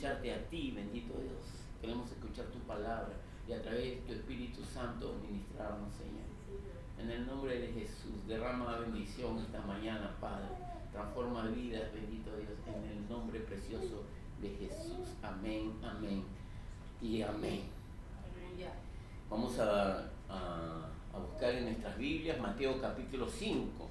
escucharte a ti, bendito Dios. Queremos escuchar tu palabra y a través de tu Espíritu Santo ministrarnos, Señor. En el nombre de Jesús, derrama bendición esta mañana, Padre. Transforma vidas, bendito Dios, en el nombre precioso de Jesús. Amén, amén y amén. Vamos a buscar en nuestras Biblias Mateo capítulo 5,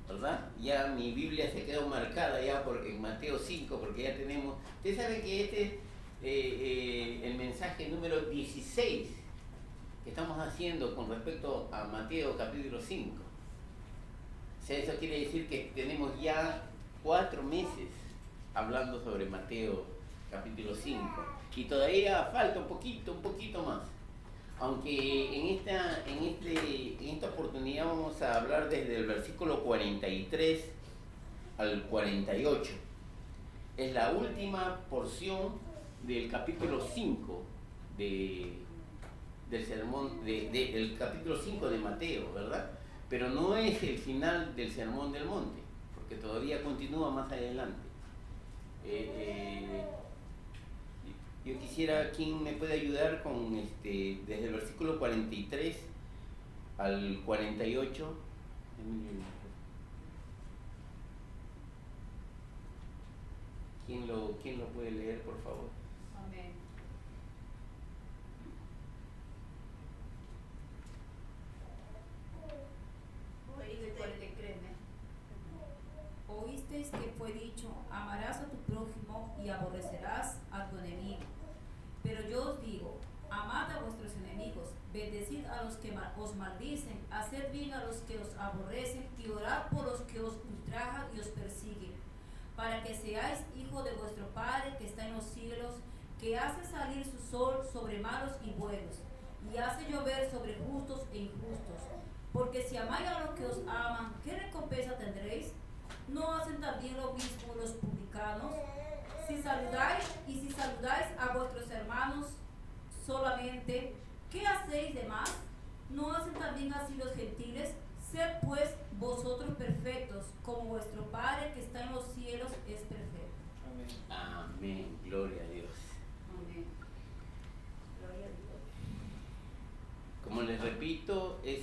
¿verdad? Ya mi Biblia se quedó marcada ya en Mateo 5, porque ya tenemos... Ustedes saben que este es el mensaje número 16 que estamos haciendo con respecto a Mateo capítulo 5. O sea, eso quiere decir que tenemos ya 4 meses hablando sobre Mateo capítulo 5 y todavía falta un poquito más. Aunque en esta oportunidad vamos a hablar desde el versículo 43 al 48. Es la última porción del capítulo 5 del sermón, del capítulo 5 de Mateo, ¿verdad? Pero no es el final del Sermón del Monte, porque todavía continúa más adelante. Yo quisiera, ¿quién me puede ayudar con desde el versículo 43 al 48? ¿Quién lo puede leer, por favor? Amén. Oísteis que fue dicho, amarás a tu prójimo y aborrecerás a tu enemigo. Pero yo os digo, amad a vuestros enemigos, bendecid a los que os maldicen, haced bien a los que os aborrecen y orad por los que os ultrajan y os persiguen, para que seáis hijos de vuestro Padre que está en los cielos, que hace salir su sol sobre malos y buenos, y hace llover sobre justos e injustos. Porque si amáis a los que os aman, ¿qué recompensa tendréis? ¿No hacen también lo mismo los publicanos? Si saludáis a vuestros hermanos solamente, ¿qué hacéis de más? ¿No hacen también así los gentiles? Sed pues vosotros perfectos, como vuestro Padre que está en los cielos es perfecto. Amén. Amén. Gloria a Dios. Amén. Gloria a Dios. Como les repito, es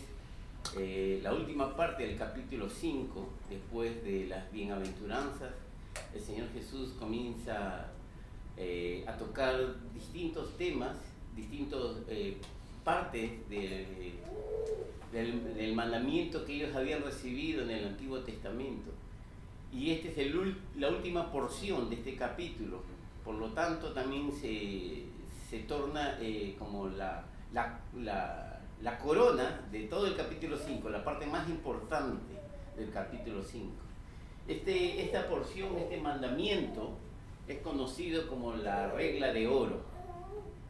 la última parte del capítulo 5, después de las bienaventuranzas. El Señor Jesús comienza a tocar distintos temas, distintas partes del mandamiento que ellos habían recibido en el Antiguo Testamento. Y esta es la última porción de este capítulo. Por lo tanto, también se torna como la corona de todo el capítulo 5, la parte más importante del capítulo 5. Esta porción, este mandamiento, es conocido como la regla de oro.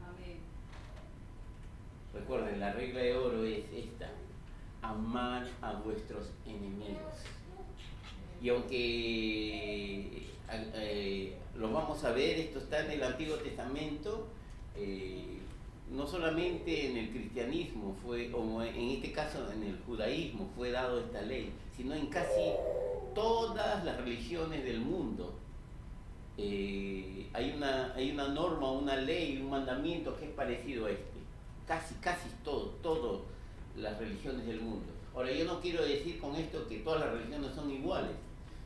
Amén. Recuerden, la regla de oro es esta: amar a vuestros enemigos. Y aunque lo vamos a ver, esto está en el Antiguo Testamento, no solamente en el cristianismo o en este caso en el judaísmo fue dado esta ley, sino en casi todas las religiones del mundo. Hay una norma, una ley, un mandamiento que es parecido a este. Casi todas las religiones del mundo. Ahora, yo no quiero decir con esto que todas las religiones son iguales,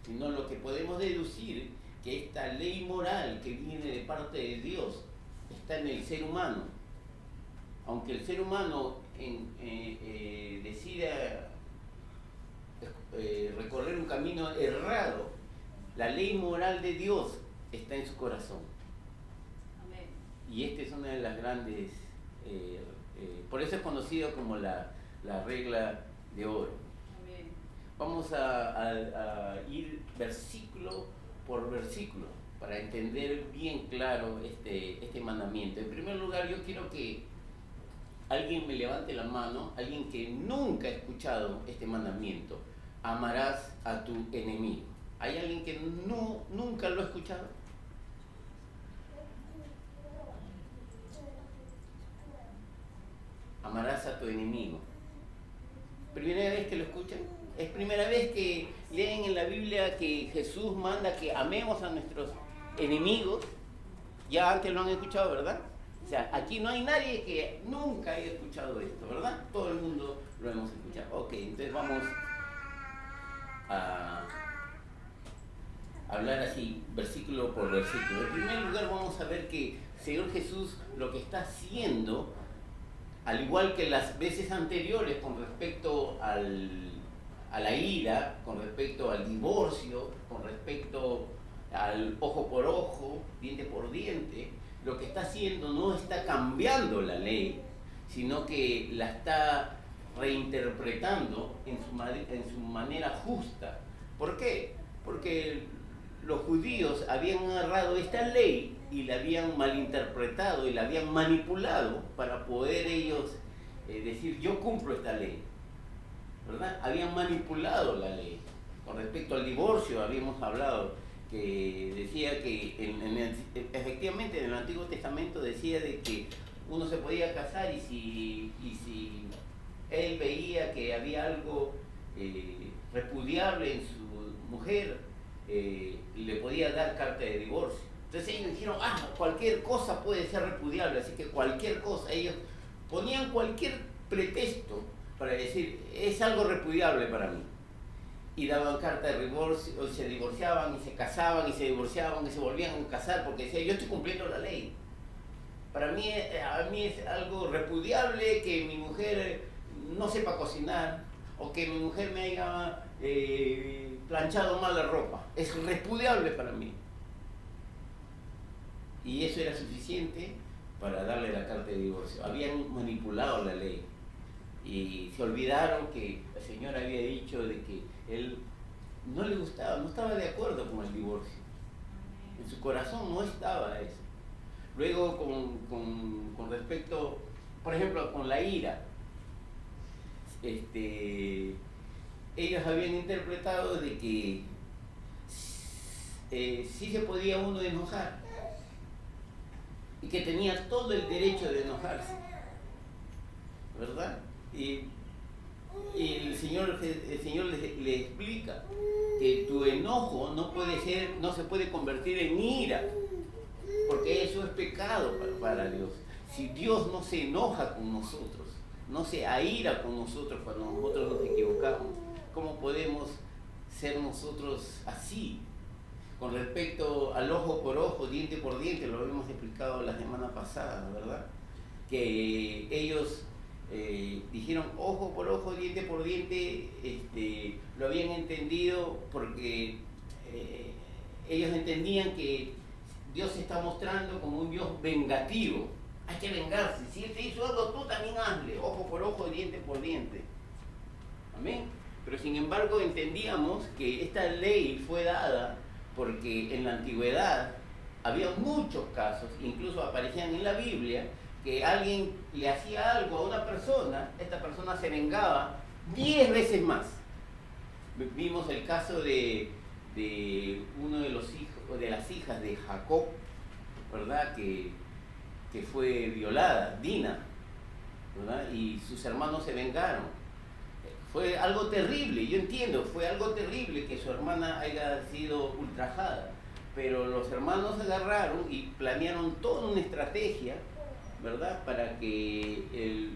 sino lo que podemos deducir que esta ley moral que viene de parte de Dios está en el ser humano. Aunque el ser humano decida recorrer un camino errado, la ley moral de Dios está en su corazón. Amén. Y esta es una de las grandes, por eso es conocido como la regla de oro. Amén. Vamos a ir versículo por versículo para entender bien claro este mandamiento. En primer lugar, yo quiero que alguien me levante la mano, alguien que nunca ha escuchado este mandamiento: amarás a tu enemigo. ¿Hay alguien que nunca lo ha escuchado? Amarás a tu enemigo. ¿Primera vez que lo escuchan? ¿Es primera vez que leen en la Biblia que Jesús manda que amemos a nuestros enemigos? Ya antes lo han escuchado, ¿verdad? O sea, aquí no hay nadie que nunca haya escuchado esto, ¿verdad? Todo el mundo lo hemos escuchado. Ok, entonces vamos a hablar así, versículo por versículo. En primer lugar, vamos a ver que el Señor Jesús lo que está haciendo, al igual que las veces anteriores con respecto a la ira, con respecto al divorcio, con respecto al ojo por ojo, diente por diente, lo que está haciendo no está cambiando la ley, sino que la está reinterpretando en su manera justa. ¿Por qué? Porque los judíos habían agarrado esta ley y la habían malinterpretado y la habían manipulado para poder ellos decir yo cumplo esta ley, ¿verdad? Habían manipulado la ley. Con respecto al divorcio habíamos hablado que decía que efectivamente en el Antiguo Testamento decía de que uno se podía casar y si él veía que había algo repudiable en su mujer, le podía dar carta de divorcio. Entonces ellos dijeron, cualquier cosa puede ser repudiable, así que cualquier cosa, ellos ponían cualquier pretexto para decir, es algo repudiable para mí. Y daban carta de divorcio, o se divorciaban, y se casaban, y se divorciaban, y se volvían a casar, porque decían, yo estoy cumpliendo la ley. A mí es algo repudiable que mi mujer no sepa cocinar, o que mi mujer me haya planchado mal la ropa. Es repudiable para mí. Y eso era suficiente para darle la carta de divorcio. Habían manipulado la ley. Y se olvidaron que el Señor había dicho de que él no le gustaba, no estaba de acuerdo con el divorcio. En su corazón no estaba eso. Luego con respecto, por ejemplo, con la ira, ellos habían interpretado de que sí se podía uno enojar y que tenía todo el derecho de enojarse, ¿verdad? Y el Señor le explica que tu enojo no se puede convertir en ira, porque eso es pecado para Dios. Si Dios no se enoja con nosotros, no se aira con nosotros cuando nosotros nos equivocamos, ¿cómo podemos ser nosotros así? Con respecto al ojo por ojo, diente por diente, lo habíamos explicado la semana pasada, ¿verdad? Que ellos dijeron ojo por ojo, diente por diente, lo habían entendido porque ellos entendían que Dios se está mostrando como un Dios vengativo. Hay que vengarse. Si Él te hizo algo, tú también hazle. Ojo por ojo, diente por diente. Amén. Pero sin embargo entendíamos que esta ley fue dada porque en la antigüedad había muchos casos, incluso aparecían en la Biblia, que alguien le hacía algo a una persona, esta persona se vengaba 10 veces más. Vimos el caso de uno de los hijos, de las hijas de Jacob, ¿verdad? Que fue violada, Dina, ¿verdad? Y sus hermanos se vengaron. Fue algo terrible, yo entiendo, fue algo terrible que su hermana haya sido ultrajada, pero los hermanos agarraron y planearon toda una estrategia, ¿verdad? Para que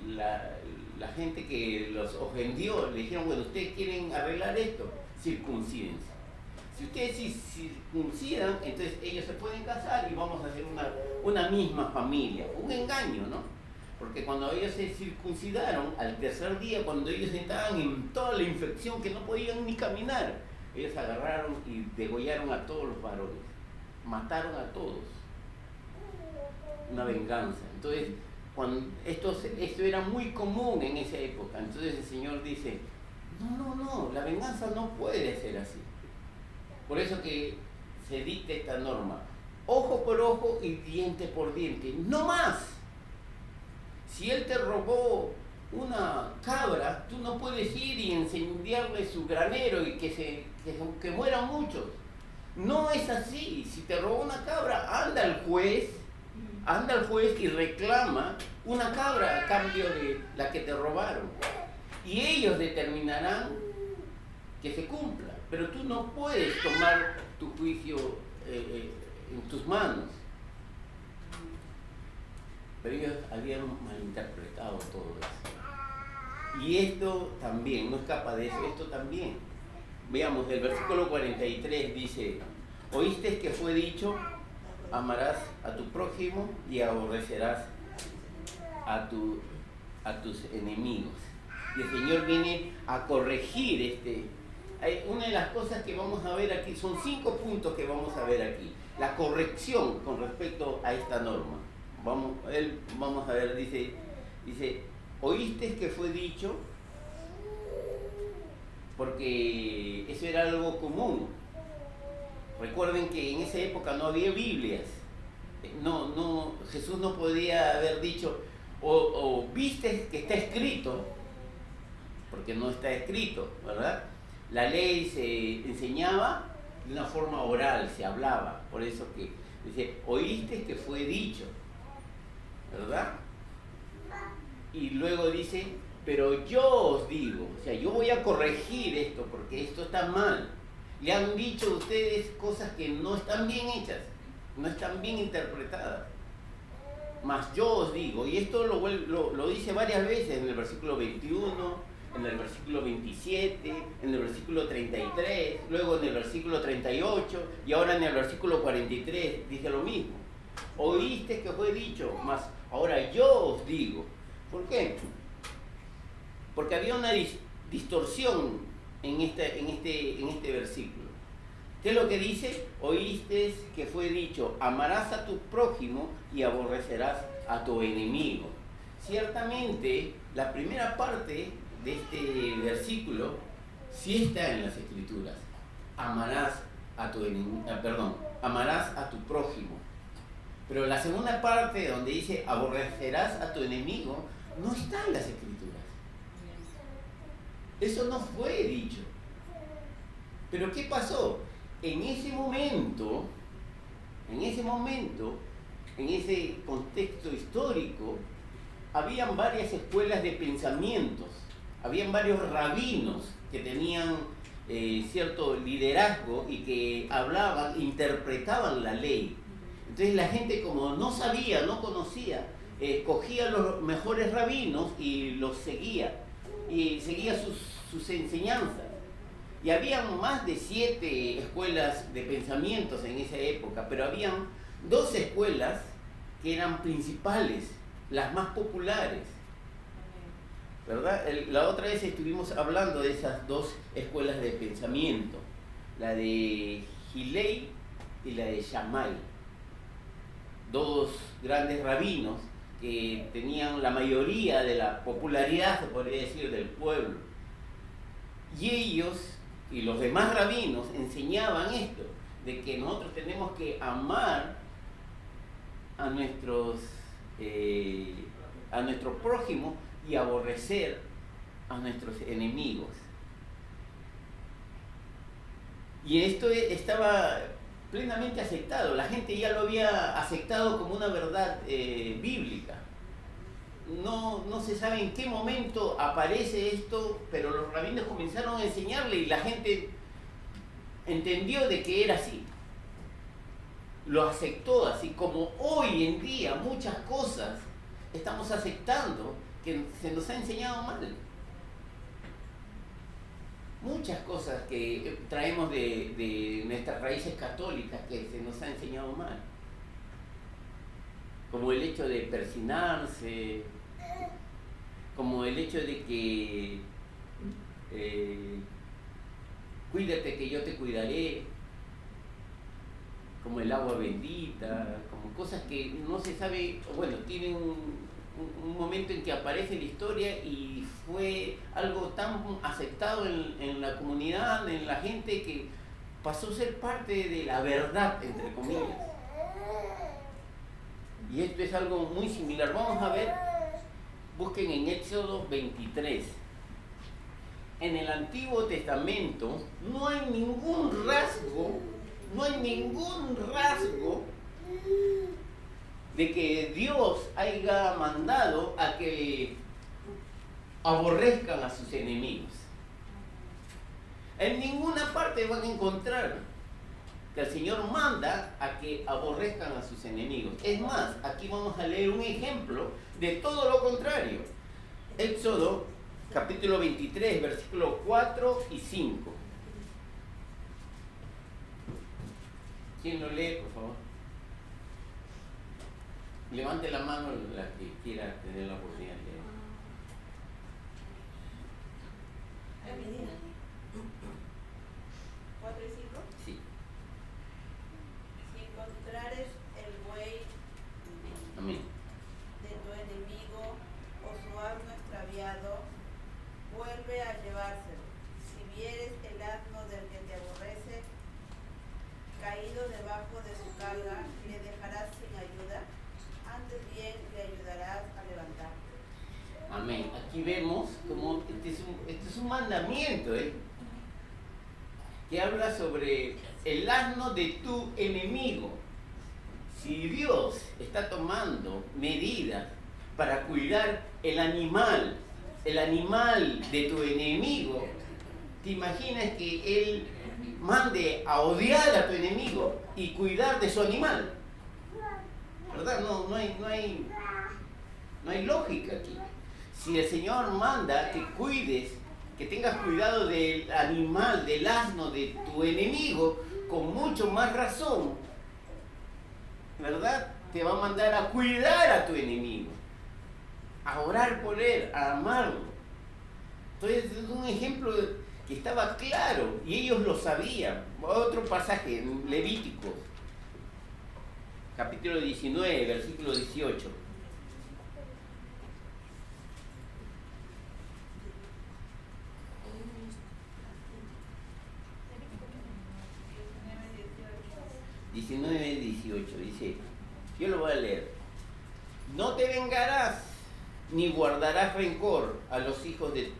la gente que los ofendió le dijeron, bueno, ustedes quieren arreglar esto, circuncídense. Si ustedes circuncidan, entonces ellos se pueden casar y vamos a hacer una misma familia. Un engaño, ¿no? Porque cuando ellos se circuncidaron, al tercer día, cuando ellos estaban en toda la infección que no podían ni caminar, ellos agarraron y degollaron a todos los varones. Mataron a todos. Una venganza. Entonces, esto era muy común en esa época. Entonces el Señor dice, no, la venganza no puede ser así. Por eso que se dicta esta norma, ojo por ojo y diente por diente, no más. Si él te robó una cabra, tú no puedes ir y incendiarle su granero y que mueran muchos. No es así. Si te robó una cabra, anda al juez y reclama una cabra a cambio de la que te robaron. Y ellos determinarán que se cumpla. Pero tú no puedes tomar tu juicio en tus manos. Pero ellos habían malinterpretado todo eso. Y esto también, no escapa de eso, esto también. Veamos, el versículo 43 dice, oíste que fue dicho, amarás a tu prójimo y aborrecerás a tus enemigos. Y el Señor viene a corregir una de las cosas que vamos a ver aquí, son 5 puntos que vamos a ver aquí. La corrección con respecto a esta norma. Vamos a ver, dice, oíste que fue dicho, porque eso era algo común. Recuerden que en esa época no había Biblias. Jesús no podía haber dicho, o viste que está escrito, porque no está escrito, ¿verdad? La ley se enseñaba de una forma oral, se hablaba. Por eso que dice, oíste que fue dicho, ¿verdad? Y luego dice, pero yo os digo, o sea, yo voy a corregir esto porque esto está mal. Le han dicho a ustedes cosas que no están bien hechas, no están bien interpretadas. Mas yo os digo, y esto lo dice varias veces en el versículo 21, en el versículo 27, en el versículo 33, luego en el versículo 38 y ahora en el versículo 43 dice lo mismo. Oíste que fue dicho, mas ahora yo os digo. ¿Por qué? Porque había una distorsión en este versículo. ¿Qué es lo que dice? Oíste que fue dicho, amarás a tu prójimo y aborrecerás a tu enemigo. Ciertamente, la primera parte de este versículo sí está en las Escrituras. Amarás a tu amarás a tu prójimo. Pero la segunda parte donde dice aborrecerás a tu enemigo no está en las Escrituras. Eso no fue dicho. Pero ¿qué pasó? En ese momento, en ese contexto histórico, habían varias escuelas de pensamientos, habían varios rabinos que tenían cierto liderazgo y que hablaban, interpretaban la ley. Entonces la gente, como no sabía, no conocía, cogía los mejores rabinos y los seguía, y seguía sus enseñanzas. Y habían más de 7 escuelas de pensamientos en esa época, pero habían 2 escuelas que eran principales, las más populares, ¿verdad? La otra vez estuvimos hablando de esas 2 escuelas de pensamiento, la de Hillel y la de Shammai, 2 grandes rabinos que tenían la mayoría de la popularidad, se podría decir, del pueblo. Y ellos y los demás rabinos enseñaban esto, de que nosotros tenemos que amar a nuestro prójimo y aborrecer a nuestros enemigos. Y esto estaba plenamente aceptado, la gente ya lo había aceptado como una verdad bíblica. No se sabe en qué momento aparece esto, pero los rabinos comenzaron a enseñarle y la gente entendió de que era así. Lo aceptó así, como hoy en día muchas cosas estamos aceptando que se nos ha enseñado mal. Muchas cosas que traemos de nuestras raíces católicas que se nos ha enseñado mal. Como el hecho de persinarse, como el hecho de que cuídate que yo te cuidaré, como el agua bendita, como cosas que no se sabe, bueno, tienen un momento en que aparece la historia y fue algo tan aceptado en la comunidad, en la gente, que pasó a ser parte de la verdad, entre comillas. Y esto es algo muy similar. Vamos a ver, busquen en Éxodo 23. En el Antiguo Testamento no hay ningún rasgo de que Dios haya mandado a que aborrezcan a sus enemigos. En ninguna parte van a encontrar que el Señor manda a que aborrezcan a sus enemigos. Es más, aquí vamos a leer un ejemplo de todo lo contrario. Éxodo capítulo 23, versículos 4 y 5. ¿Quién lo lee, por favor? Levante la mano la que quiera tener la oportunidad de leer. ¿4 y 5? Sí. Si encontrares el buey Amén. de tu enemigo, o su asno extraviado llevárselo. Si vieres el asno del que te aborrece caído debajo de su carga, ¿le dejarás sin ayuda? Antes bien le ayudarás a levantarlo. Amén. Aquí vemos como este es un mandamiento, que habla sobre el asno de tu enemigo. Si Dios está tomando medidas para cuidar el animal de tu enemigo, ¿te imaginas que Él mande a odiar a tu enemigo y cuidar de su animal? ¿Verdad? No hay lógica aquí. Si el Señor manda que cuides, que tengas cuidado del animal, del asno de tu enemigo, con mucho más razón, ¿verdad? Te va a mandar a cuidar a tu enemigo, a orar por él, a amarlo. Entonces es un ejemplo que estaba claro y ellos lo sabían. Otro pasaje en Levíticos, capítulo 19, versículo 18. Levítico 19:18 dice, yo lo voy a leer: no te vengarás ni guardarás rencor a los hijos de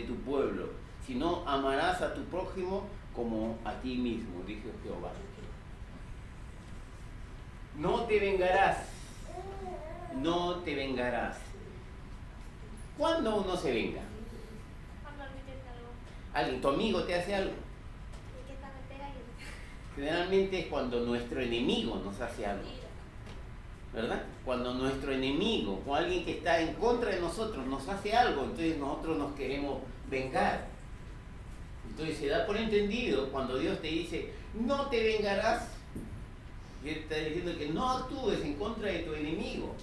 tu pueblo, sino amarás a tu prójimo como a ti mismo, dijo Jehová. No te vengarás, no te vengarás. ¿Cuándo uno se venga? Cuando me dice algo. ¿Alguien, tu amigo te hace algo? ¿Y qué tal me pega y Generalmente es cuando nuestro enemigo nos hace algo, ¿verdad? Cuando nuestro enemigo o alguien que está en contra de nosotros nos hace algo, entonces nosotros nos queremos vengar. Entonces se da por entendido cuando Dios te dice, no te vengarás, y Él está diciendo que no actúes en contra de tu enemigo.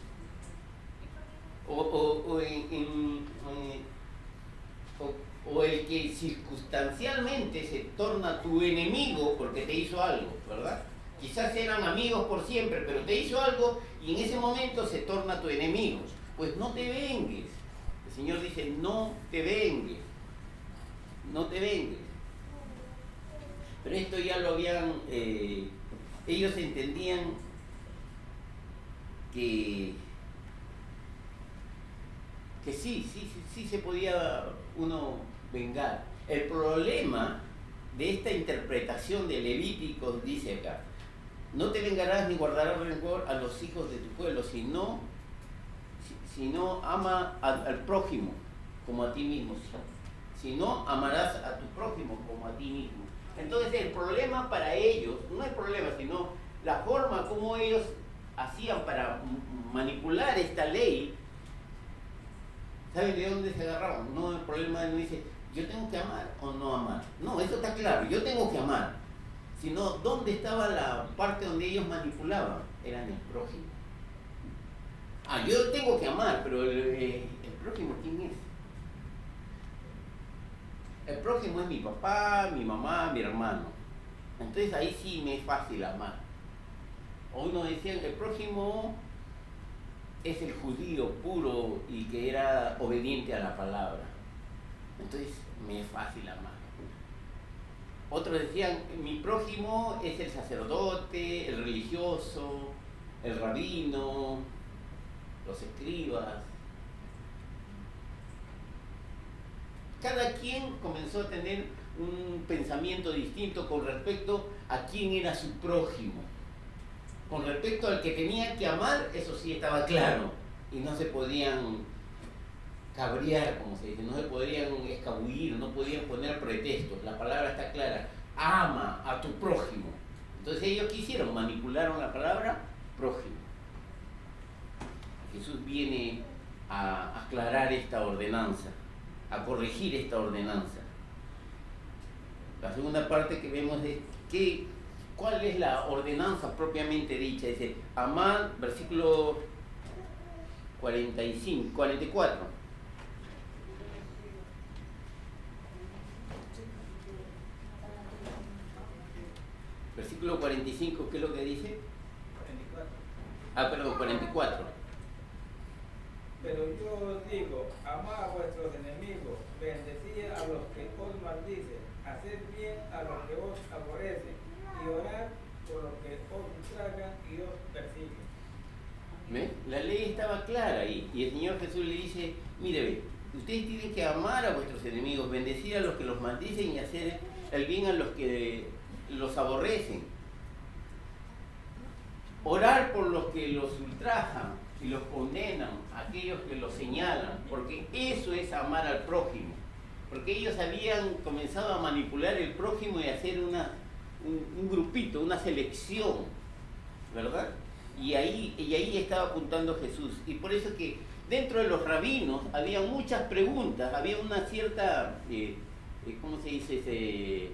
O el que circunstancialmente se torna tu enemigo porque te hizo algo, ¿verdad? Quizás eran amigos por siempre, pero te hizo algo y en ese momento se torna tu enemigo. Pues no te vengues. El Señor dice, no te vengues. No te vengues. Pero esto ya lo habían... ellos entendían que sí se podía uno vengar. El problema de esta interpretación de Levíticos dice acá, no te vengarás ni guardarás rencor a los hijos de tu pueblo, sino ama al prójimo como a ti mismo. Si no, amarás a tu prójimo como a ti mismo. Entonces el problema para ellos, no el problema, sino la forma como ellos hacían para manipular esta ley, ¿saben de dónde se agarraban? No, el problema no dice, yo tengo que amar o no amar. No, eso está claro, yo tengo que amar. Sino, ¿dónde estaba la parte donde ellos manipulaban? Era en el prójimo. Yo tengo que amar, pero el prójimo, ¿quién es? El prójimo es mi papá, mi mamá, mi hermano. Entonces ahí sí me es fácil amar. O uno decía, el prójimo es el judío puro y que era obediente a la palabra. Entonces me es fácil amar. Otros decían, mi prójimo es el sacerdote, el religioso, el rabino, los escribas. Cada quien comenzó a tener un pensamiento distinto con respecto a quién era su prójimo. Con respecto al que tenía que amar, eso sí estaba claro. Y no se podían cabrear, como se dice, no se podían escabullir, no podían poner pretextos. La palabra está clara, ama a tu prójimo. Entonces ellos ¿qué hicieron? Manipularon la palabra prójimo. Jesús viene a aclarar esta ordenanza, a corregir esta ordenanza. La segunda parte que vemos es ¿cuál es la ordenanza propiamente dicha? Dice, amad, versículo 44. Versículo 45, ¿qué es lo que dice? 44. 44. Pero yo os digo, amad a vuestros enemigos, bendecid a los que Jesús le dice, mire, ve, ustedes tienen que amar a vuestros enemigos, bendecir a los que los maldicen y hacer el bien a los que los aborrecen. Orar por los que los ultrajan y los condenan, aquellos que los señalan, porque eso es amar al prójimo. Porque ellos habían comenzado a manipular el prójimo y a hacer un grupito, una selección, ¿verdad? Y ahí estaba apuntando Jesús. Y por eso que dentro de los rabinos había muchas preguntas, había una cierta, ¿cómo se dice?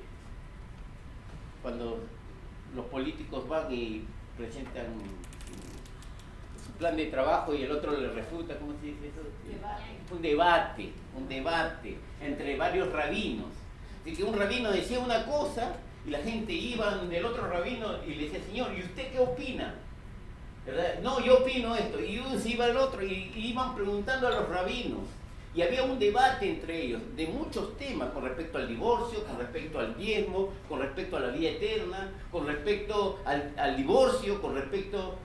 Cuando los políticos van y presentan su plan de trabajo y el otro le refuta, ¿cómo se dice eso? Un debate entre varios rabinos. Así que un rabino decía una cosa y la gente iba del otro rabino y le decía, señor, ¿y usted qué opina? ¿Verdad? No, yo opino esto. Y uno se iba al otro y iban preguntando a los rabinos. Y había un debate entre ellos de muchos temas con respecto al divorcio, con respecto al diezmo, con respecto a la vida eterna, con respecto al divorcio, con respecto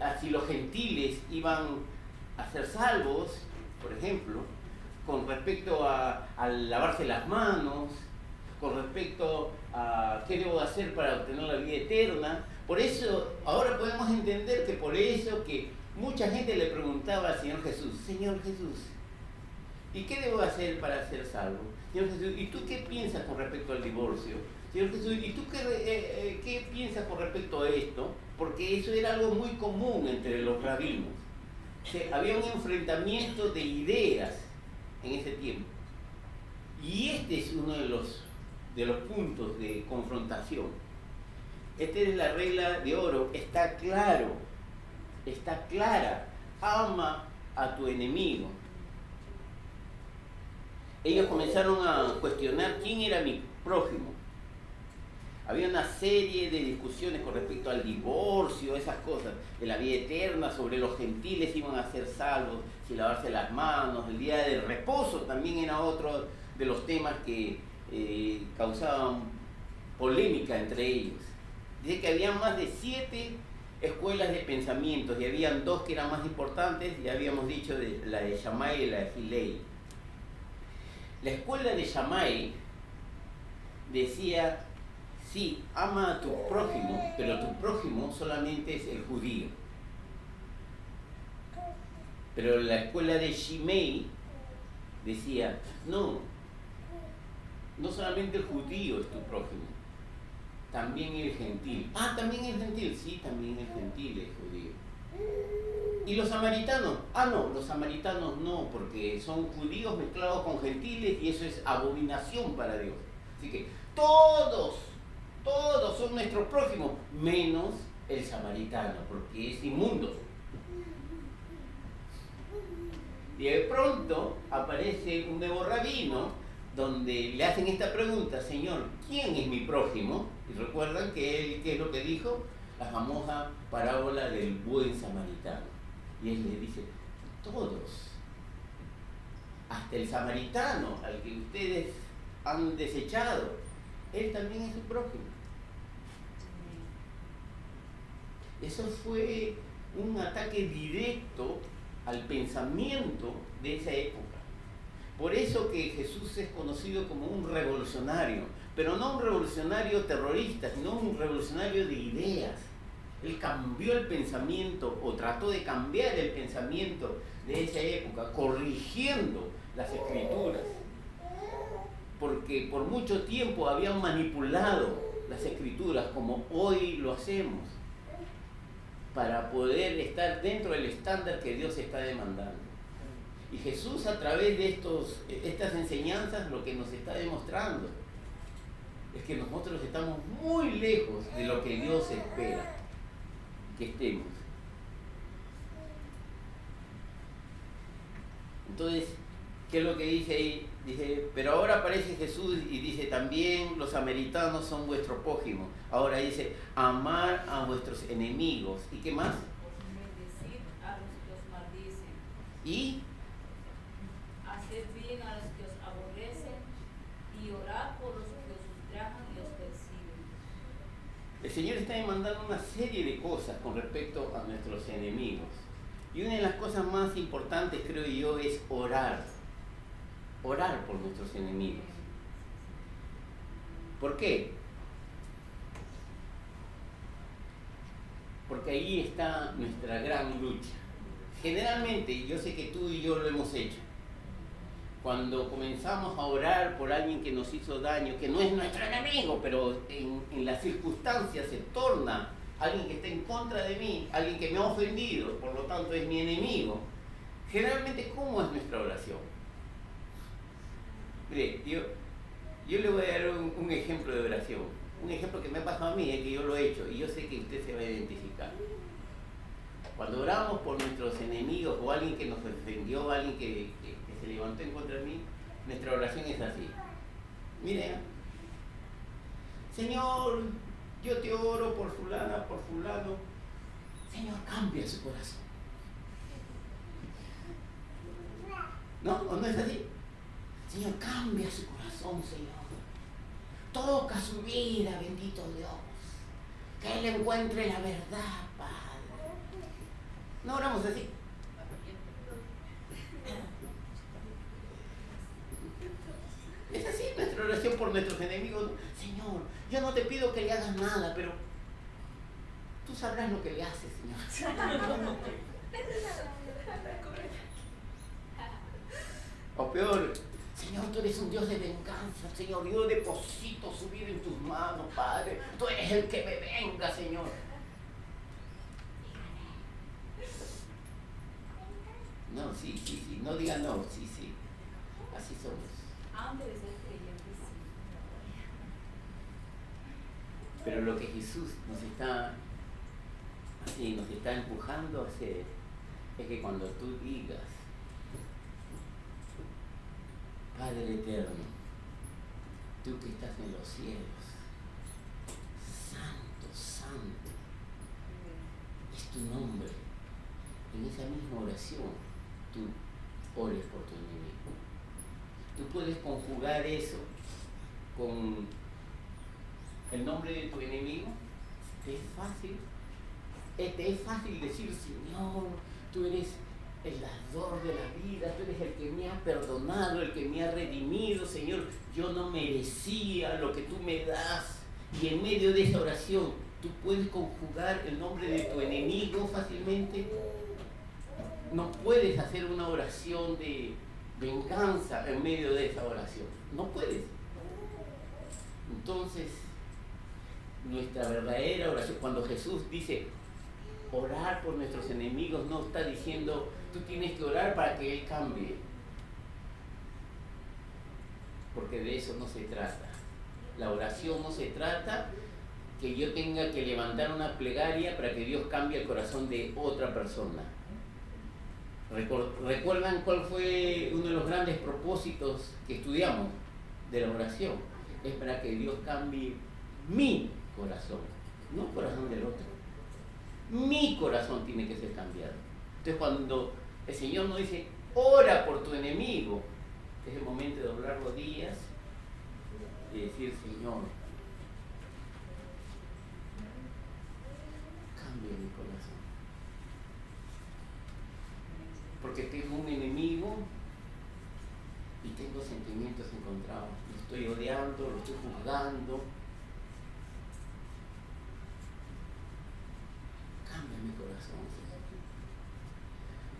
a si los gentiles iban a ser salvos, por ejemplo, con respecto a lavarse las manos, con respecto a qué debo hacer para obtener la vida eterna. Por eso, ahora podemos entender que por eso que mucha gente le preguntaba al Señor Jesús, Señor Jesús, ¿y qué debo hacer para ser salvo? Señor Jesús, ¿y tú qué piensas con respecto al divorcio? Señor Jesús, ¿y tú qué piensas con respecto a esto? Porque eso era algo muy común entre los rabinos. O sea, había un enfrentamiento de ideas en ese tiempo. Y este es uno de los puntos de confrontación. Esta es la regla de oro. Está claro, está clara. Ama a tu enemigo. Ellos comenzaron a cuestionar quién era mi prójimo. Había una serie de discusiones con respecto al divorcio, esas cosas, de la vida eterna, sobre los gentiles iban a ser salvos, si lavarse las manos, el día del reposo también era otro de los temas que causaban polémica entre ellos. Dice que había más de 7 escuelas de pensamientos y habían 2 que eran más importantes, ya habíamos dicho la de Shammai y la de Hillel. La escuela de Shammai decía, sí, ama a tu prójimo, pero tu prójimo solamente es el judío. Pero la escuela de Shimei decía, no solamente el judío es tu prójimo, también el gentil. Ah, también el gentil, sí, también el gentil es judío. ¿Y los samaritanos? Ah, no, los samaritanos no, porque son judíos mezclados con gentiles y eso es abominación para Dios. Así que todos son nuestros prójimos, menos el samaritano, porque es inmundo. Y de pronto aparece un nuevo rabino donde le hacen esta pregunta, Señor, ¿quién es mi prójimo? Y recuerdan que él, ¿qué es lo que dijo? La famosa parábola del buen samaritano. Y él le dice, todos, hasta el samaritano al que ustedes han desechado, él también es su prójimo. Eso fue un ataque directo al pensamiento de esa época. Por eso que Jesús es conocido como un revolucionario, pero no un revolucionario terrorista, sino un revolucionario de ideas. Él cambió el pensamiento o trató de cambiar el pensamiento de esa época, corrigiendo las escrituras. Porque por mucho tiempo habían manipulado las escrituras como hoy lo hacemos, para poder estar dentro del estándar que Dios está demandando. Y Jesús, a través de estas enseñanzas, lo que nos está demostrando es que nosotros estamos muy lejos de lo que Dios espera que estemos. Entonces, ¿qué es lo que dice ahí? Dice, pero ahora aparece Jesús y dice, también los samaritanos son vuestro prójimo. Ahora dice, amar a vuestros enemigos. ¿Y qué más? Bendecid a los que os maldicen. Y Haced bien a los que os aborrecen y orad por los que os ultrajan y os persiguen. el Señor está demandando una serie de cosas con respecto a nuestros enemigos. Y una de las cosas más importantes, creo yo, es orar. Orar por nuestros enemigos. ¿Por qué? Porque ahí está nuestra gran lucha. Generalmente, yo sé que tú y yo lo hemos hecho. Cuando comenzamos a orar por alguien que nos hizo daño, que no es nuestro enemigo, pero en las circunstancias se torna alguien que está en contra de mí, alguien que me ha ofendido, por lo tanto es mi enemigo. Generalmente, ¿cómo es nuestra oración? Mire, yo le voy a dar un ejemplo de oración. Un ejemplo que me ha pasado a mí, es que yo lo he hecho y yo sé que usted se va a identificar. Cuando oramos por nuestros enemigos o alguien que nos ofendió, alguien que se levantó en contra de mí, nuestra oración es así. Miren, Señor, yo te oro por fulana, por fulano. Señor, cambia su corazón. ¿No? ¿O no es así? Señor, cambia su corazón, Señor. Toca su vida, bendito Dios. Que Él encuentre la verdad, Padre. No oramos así. Es así nuestra oración por nuestros enemigos. Señor, yo no te pido que le hagas nada, pero tú sabrás lo que le haces, Señor. O peor, Señor, tú eres un Dios de venganza, Señor. Yo deposito su vida en tus manos, Padre. Tú eres el que me venga, Señor. No, sí. No diga no, sí. Así somos. Antes de ser creyentes, Pero lo que Jesús nos está empujando a hacer es que cuando tú digas, Padre eterno, tú que estás en los cielos, santo, es tu nombre. En esa misma oración, tú ores por tu enemigo. Tú puedes conjugar eso con el nombre de tu enemigo. Es fácil. Es fácil decir, Señor, tú eres el dador de la vida, tú eres el que me ha perdonado, el que me ha redimido, Señor. Yo no merecía lo que tú me das. Y en medio de esa oración, ¿tú puedes conjugar el nombre de tu enemigo fácilmente? No puedes hacer una oración de venganza en medio de esa oración. No puedes. Entonces, nuestra verdadera oración, cuando Jesús dice orar por nuestros enemigos, no está diciendo tú tienes que orar para que Él cambie. Porque de eso no se trata. La oración no se trata que yo tenga que levantar una plegaria para que Dios cambie el corazón de otra persona. ¿Recuerdan cuál fue uno de los grandes propósitos que estudiamos de la oración? Es para que Dios cambie mi corazón, no el corazón del otro. Mi corazón tiene que ser cambiado. Entonces cuando el Señor nos dice, ora por tu enemigo, es el momento de doblar rodillas y decir, Señor, cambia mi corazón. Porque tengo un enemigo y tengo sentimientos encontrados. Lo estoy odiando, lo estoy juzgando. Cambia mi corazón, Señor.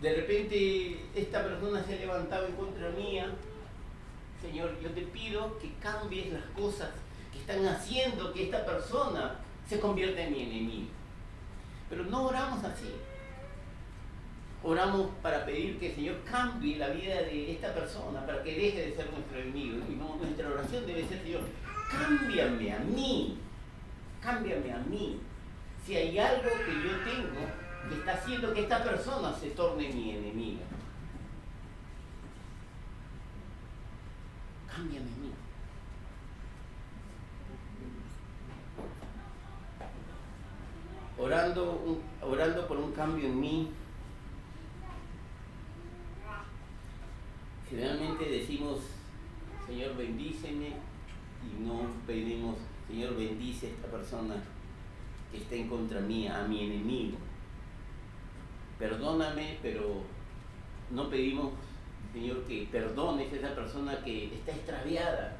De repente esta persona se ha levantado en contra mía. Señor, yo te pido que cambies las cosas que están haciendo que esta persona se convierta en mi enemigo. Pero no oramos así. Oramos para pedir que el Señor cambie la vida de esta persona, para que deje de ser nuestro enemigo. Y no, nuestra oración debe ser, Señor, cámbiame a mí. Cámbiame a mí. Si hay algo que yo tengo que está haciendo que esta persona se torne mi enemiga. Cámbiame a mí. Orando por un cambio en mí. Generalmente decimos, Señor, bendíceme, y no pedimos, Señor, bendice a esta persona que está en contra mía, a mi enemigo. perdóname, pero no pedimos, Señor, que perdones a esa persona que está extraviada.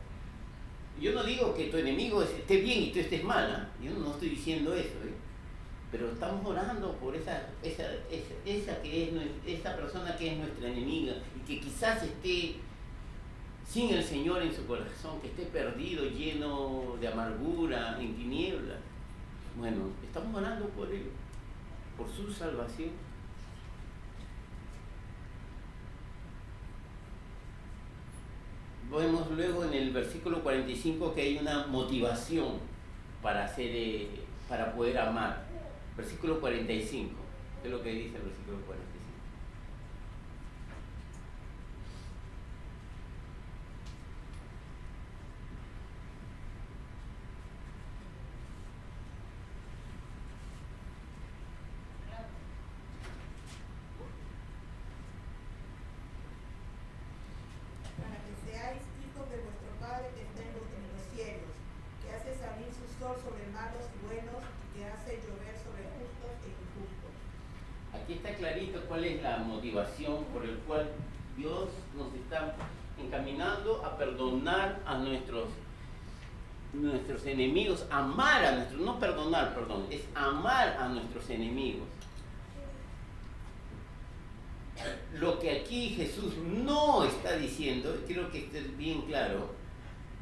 Yo no digo que tu enemigo esté bien y tú estés mal, ¿eh? Yo no estoy diciendo eso, ¿eh? Pero estamos orando por esa persona que es nuestra enemiga y que quizás esté sin el Señor en su corazón, que esté perdido, lleno de amargura, en tinieblas. Bueno, estamos orando por él, por su salvación. Vemos luego en el versículo 45 que hay una motivación para poder amar. Versículo 45, ¿qué es lo que dice el versículo 45? Para que seáis hijos de vuestro Padre que está en los cielos, que hace salir su sol sobre malos y buenos, y que hace llover sobre justos e injustos. Aquí está clarito cuál es la motivación por el cual Dios nos está encaminando a perdonar a nuestros enemigos, amar a nuestros, no perdonar, perdón, es amar a nuestros enemigos. Lo que aquí Jesús no está diciendo, quiero que esté bien claro,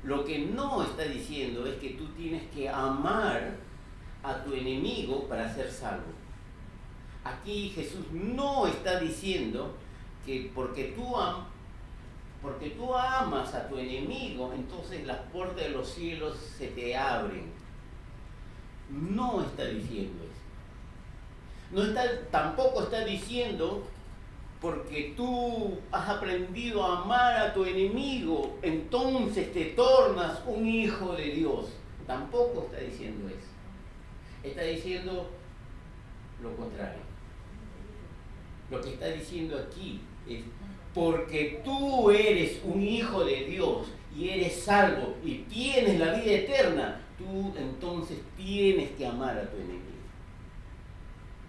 lo que no está diciendo es que tú tienes que amar a tu enemigo para ser salvo. Aquí Jesús no está diciendo que porque tú amas a tu enemigo, entonces las puertas de los cielos se te abren. No está diciendo eso. Tampoco está diciendo porque tú has aprendido a amar a tu enemigo, entonces te tornas un hijo de Dios. Tampoco está diciendo eso. Está diciendo lo contrario. Lo que está diciendo aquí es, porque tú eres un hijo de Dios y eres salvo y tienes la vida eterna, tú entonces tienes que amar a tu enemigo.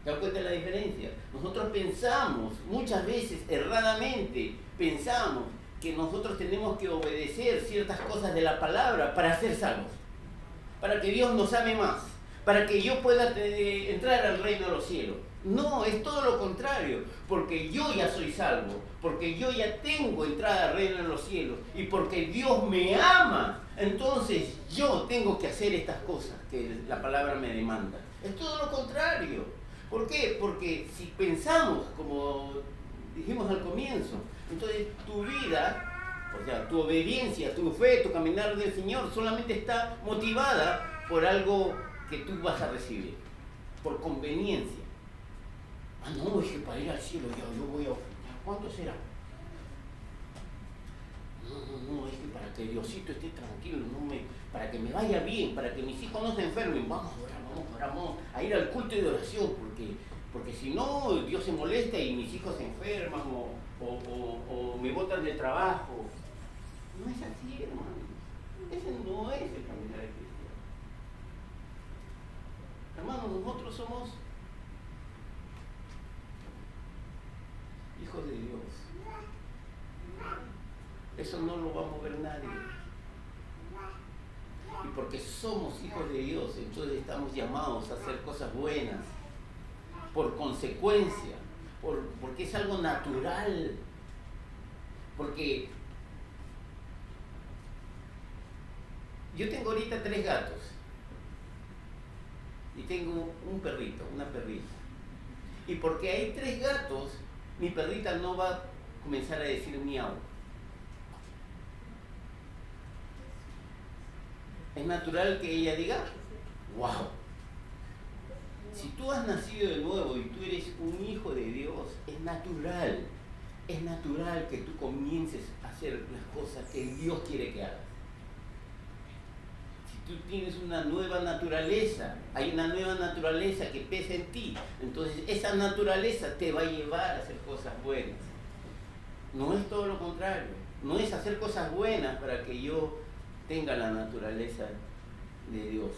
¿Te das cuenta de la diferencia? Nosotros pensamos, muchas veces erradamente, pensamos que nosotros tenemos que obedecer ciertas cosas de la palabra para ser salvos, para que Dios nos ame más, para que yo pueda entrar al reino de los cielos. No, es todo lo contrario, porque yo ya soy salvo, porque yo ya tengo entrada al reino de los cielos y porque Dios me ama, entonces yo tengo que hacer estas cosas que la palabra me demanda. Es todo lo contrario. ¿Por qué? Porque si pensamos, como dijimos al comienzo, entonces tu vida, o sea, tu obediencia, tu fe, tu caminar del Señor solamente está motivada por algo que tú vas a recibir, por conveniencia. Ah, no, es que para ir al cielo yo voy a ofrendar. ¿Cuánto será? No, es que para que Diosito esté tranquilo, para que me vaya bien, para que mis hijos no se enfermen, vamos a ir al culto de oración, porque si no, Dios se molesta y mis hijos se enferman o me botan del trabajo. No es así, hermano. Ese no es el caminar de cristiano. Hermanos, nosotros somos hijos de Dios. Eso no lo va a mover nadie. Y porque somos hijos de Dios, entonces estamos llamados a hacer cosas buenas, por consecuencia, porque es algo natural. Porque yo tengo ahorita 3 gatos y tengo un perrito, una perrita. Y porque hay 3 gatos, mi perrita no va a comenzar a decir miau. Es natural que ella diga, wow. Si tú has nacido de nuevo y tú eres un hijo de Dios, es natural que tú comiences a hacer las cosas que Dios quiere que hagas. Si tú tienes una nueva naturaleza, hay una nueva naturaleza que pesa en ti, entonces esa naturaleza te va a llevar a hacer cosas buenas. No es todo lo contrario, no es hacer cosas buenas para que yo tenga la naturaleza de Dios.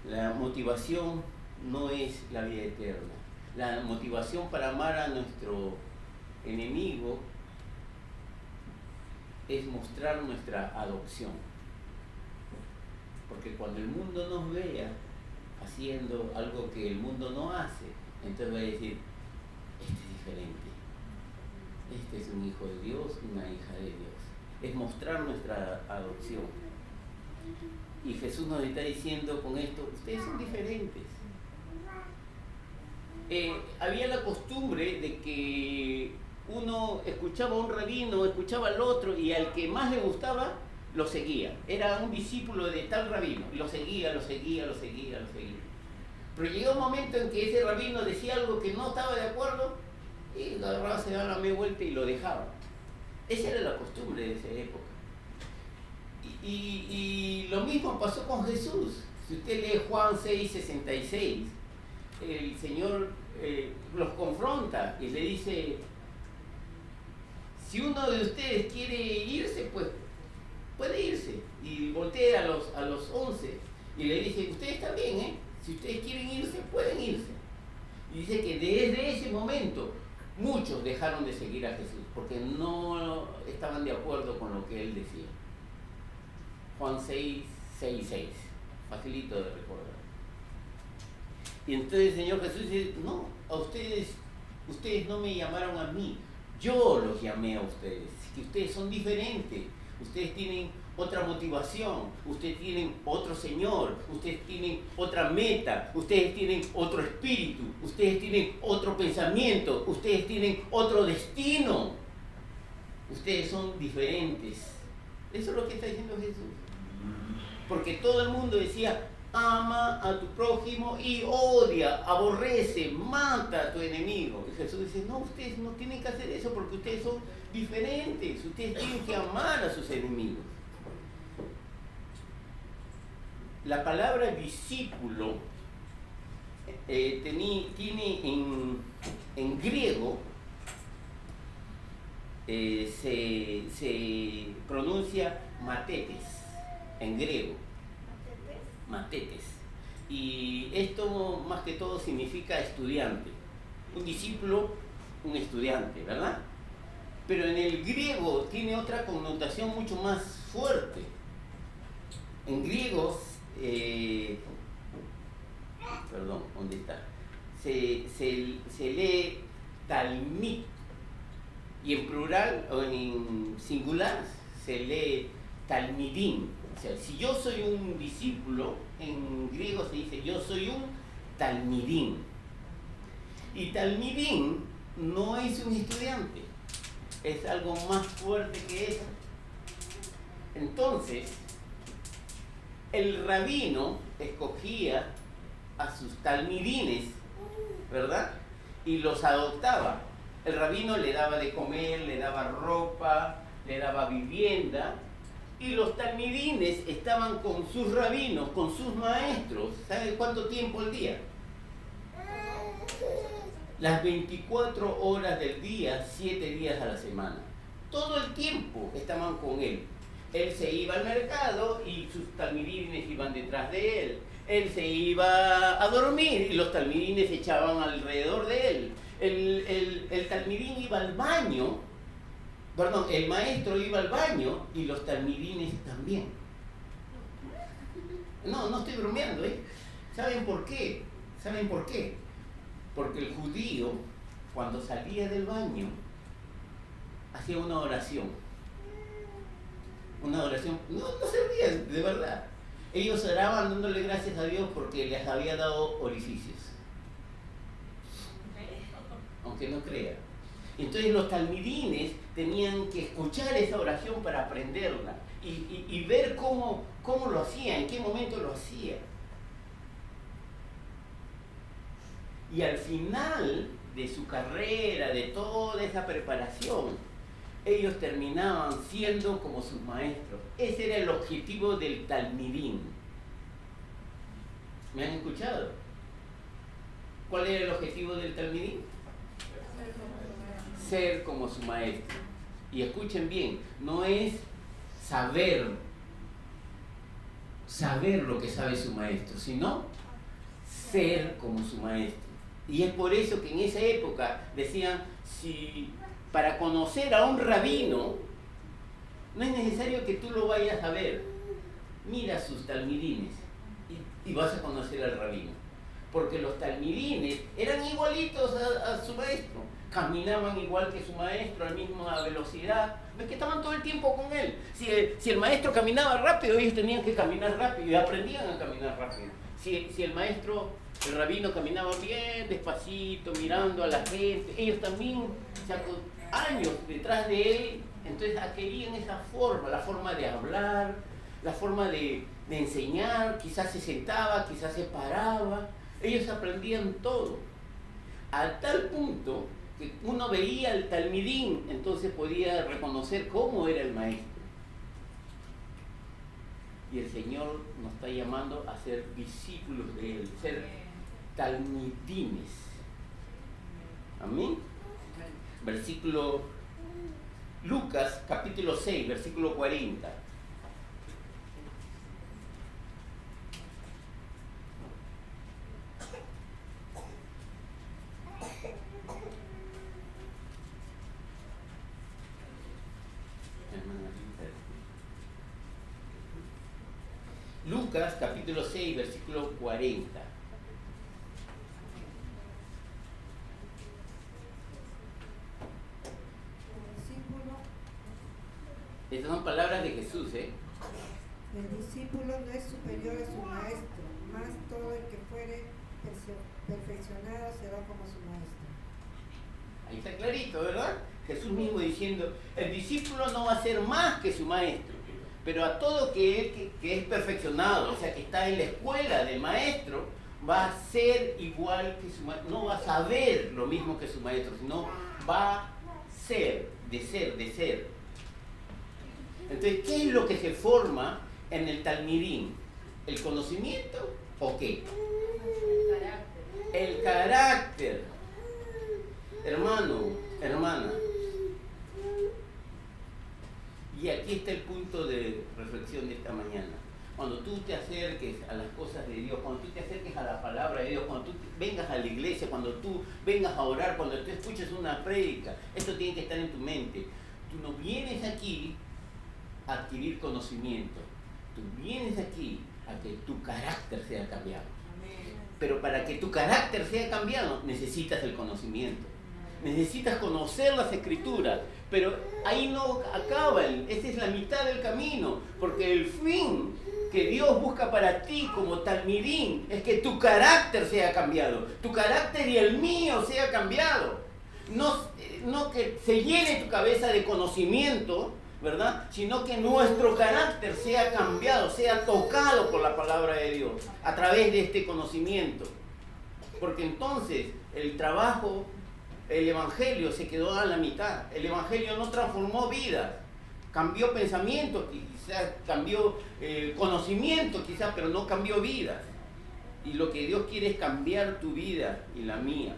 La motivación no es la vida eterna. La motivación para amar a nuestro enemigo es mostrar nuestra adopción. Porque cuando el mundo nos vea haciendo algo que el mundo no hace, entonces va a decir, este es diferente, este es un hijo de Dios, una hija de Dios. Es mostrar nuestra adopción. Y Jesús nos está diciendo con esto, ustedes son diferentes. Había la costumbre de que uno escuchaba a un rabino, escuchaba al otro, y al que más le gustaba, lo seguía. Era un discípulo de tal rabino, y lo seguía. Pero llegó un momento en que ese rabino decía algo que no estaba de acuerdo, y lo agarraba, se daba la media vuelta y lo dejaba. Esa era la costumbre de esa época. Y lo mismo pasó con Jesús. Si usted lee Juan 6:66, el Señor los confronta y le dice, si uno de ustedes quiere irse, pues puede irse. Y voltea a los 11 y le dice, ustedes también, si ustedes quieren irse, pueden irse. Y dice que desde ese momento muchos dejaron de seguir a Jesús porque no estaban de acuerdo con lo que él decía. Juan 6:6, facilito de recordar. Y entonces el Señor Jesús dice, no, a ustedes no me llamaron a mí, yo los llamé a ustedes, que ustedes son diferentes, ustedes tienen otra motivación, ustedes tienen otro Señor, ustedes tienen otra meta, ustedes tienen otro espíritu, ustedes tienen otro pensamiento, ustedes tienen otro destino, ustedes son diferentes. Eso es lo que está diciendo Jesús. Porque todo el mundo decía, ama a tu prójimo y odia, aborrece, mata a tu enemigo. Y Jesús dice, no, ustedes no tienen que hacer eso porque ustedes son diferentes, ustedes tienen que amar a sus enemigos. La palabra discípulo tiene en griego, se pronuncia matetes, en griego. Matetes. Y esto más que todo significa estudiante. Un discípulo, un estudiante, ¿verdad? Pero en el griego tiene otra connotación mucho más fuerte. En griego, ¿dónde está? Se lee talmid. Y en plural o en singular se lee talmidim. O sea, si yo soy un discípulo, en griego se dice yo soy un talmidim. Y talmidim no es un estudiante, es algo más fuerte que eso. Entonces, el rabino escogía a sus talmidines, ¿verdad? Y los adoptaba. El rabino le daba de comer, le daba ropa, le daba vivienda. Y los talmidines estaban con sus rabinos, con sus maestros. ¿Sabe cuánto tiempo al día? Las 24 horas del día, 7 días a la semana. Todo el tiempo estaban con él. Él se iba al mercado y sus talmidines iban detrás de él. Él se iba a dormir y los talmidines se echaban alrededor de él. El talmidín iba al baño. Perdón, el maestro iba al baño y los talmidines también. No estoy bromeando, ¿eh? ¿Saben por qué? Porque el judío, cuando salía del baño, hacía una oración. No se rían, de verdad. Ellos oraban dándole gracias a Dios porque les había dado orificios. Aunque no crean. Entonces los talmidines tenían que escuchar esa oración para aprenderla y ver cómo lo hacía, en qué momento lo hacía. Y al final de su carrera, de toda esa preparación, ellos terminaban siendo como sus maestros. Ese era el objetivo del talmidín. ¿Me han escuchado? ¿Cuál era el objetivo del talmidín? Ser como su maestro. Y escuchen bien, no es saber lo que sabe su maestro, sino ser como su maestro. Y es por eso que en esa época decían, si para conocer a un rabino, no es necesario que tú lo vayas a ver. Mira sus talmidines y vas a conocer al rabino. Porque los talmidines eran igualitos a su maestro. Caminaban igual que su maestro, a la misma velocidad. Ves que estaban todo el tiempo con él. Si el maestro caminaba rápido, ellos tenían que caminar rápido y aprendían a caminar rápido. Si el maestro, el rabino, caminaba bien despacito, mirando a la gente, ellos también, años detrás de él, entonces adquirían esa forma, la forma de hablar, la forma de enseñar. Quizás se sentaba, quizás se paraba. Ellos aprendían todo. A tal punto que uno veía al talmidín, entonces podía reconocer cómo era el maestro. Y el Señor nos está llamando a ser discípulos de Él, ser talmidines. Amén. Versículo Lucas, capítulo 6, versículo 40. Lucas capítulo 6, versículo 40. Estas son palabras de Jesús, ¿eh? El discípulo no es superior a su maestro, mas todo el que fuere perfeccionado será como su maestro. Ahí está clarito, ¿verdad? Jesús mismo diciendo, el discípulo no va a ser más que su maestro, pero a todo que es perfeccionado, o sea, que está en la escuela del maestro, va a ser igual que su maestro. No va a saber lo mismo que su maestro, sino va a ser, de ser. Entonces, ¿qué es lo que se forma en el talmidín? ¿El conocimiento o qué? El carácter. Hermano, hermana. Y aquí está el punto de reflexión de esta mañana. Cuando tú te acerques a las cosas de Dios, cuando tú te acerques a la palabra de Dios, cuando tú vengas a la iglesia, cuando tú vengas a orar, cuando tú escuches una prédica, esto tiene que estar en tu mente. Tú no vienes aquí a adquirir conocimiento, tú vienes aquí a que tu carácter sea cambiado. Pero para que tu carácter sea cambiado, necesitas el conocimiento. Necesitas conocer las escrituras, pero ahí no acaba, esa es la mitad del camino, porque el fin que Dios busca para ti como talmidín es que tu carácter sea cambiado, tu carácter y el mío sea cambiado. No que se llene tu cabeza de conocimiento, ¿verdad? Sino que nuestro carácter sea cambiado, sea tocado por la palabra de Dios a través de este conocimiento. Porque entonces el trabajo, el evangelio se quedó a la mitad. El evangelio no transformó vidas, cambió pensamiento, quizás cambió conocimiento, quizás, pero no cambió vidas. Y lo que Dios quiere es cambiar tu vida y la mía.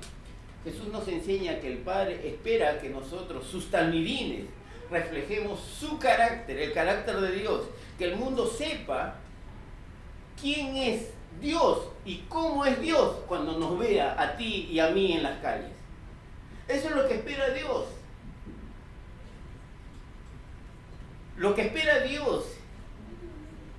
Jesús nos enseña que el Padre espera que nosotros, sus talmidines, reflejemos su carácter, el carácter de Dios, que el mundo sepa quién es Dios y cómo es Dios cuando nos vea a ti y a mí en las calles. Eso es lo que espera Dios. Lo que espera Dios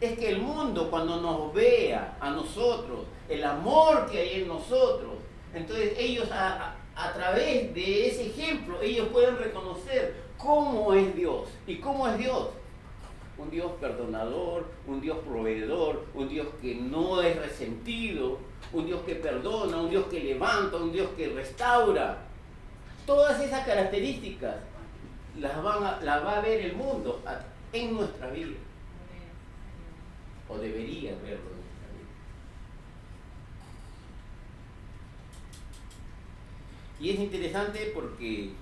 es que el mundo, cuando nos vea a nosotros, el amor que hay en nosotros, entonces ellos a través de ese ejemplo, ellos pueden reconocer cómo es Dios. ¿Y cómo es Dios? Un Dios perdonador, un Dios proveedor, un Dios que no es resentido, un Dios que perdona, un Dios que levanta, un Dios que restaura. Todas esas características las va a ver el mundo en nuestra vida. O debería verlo en nuestra vida. Y es interesante porque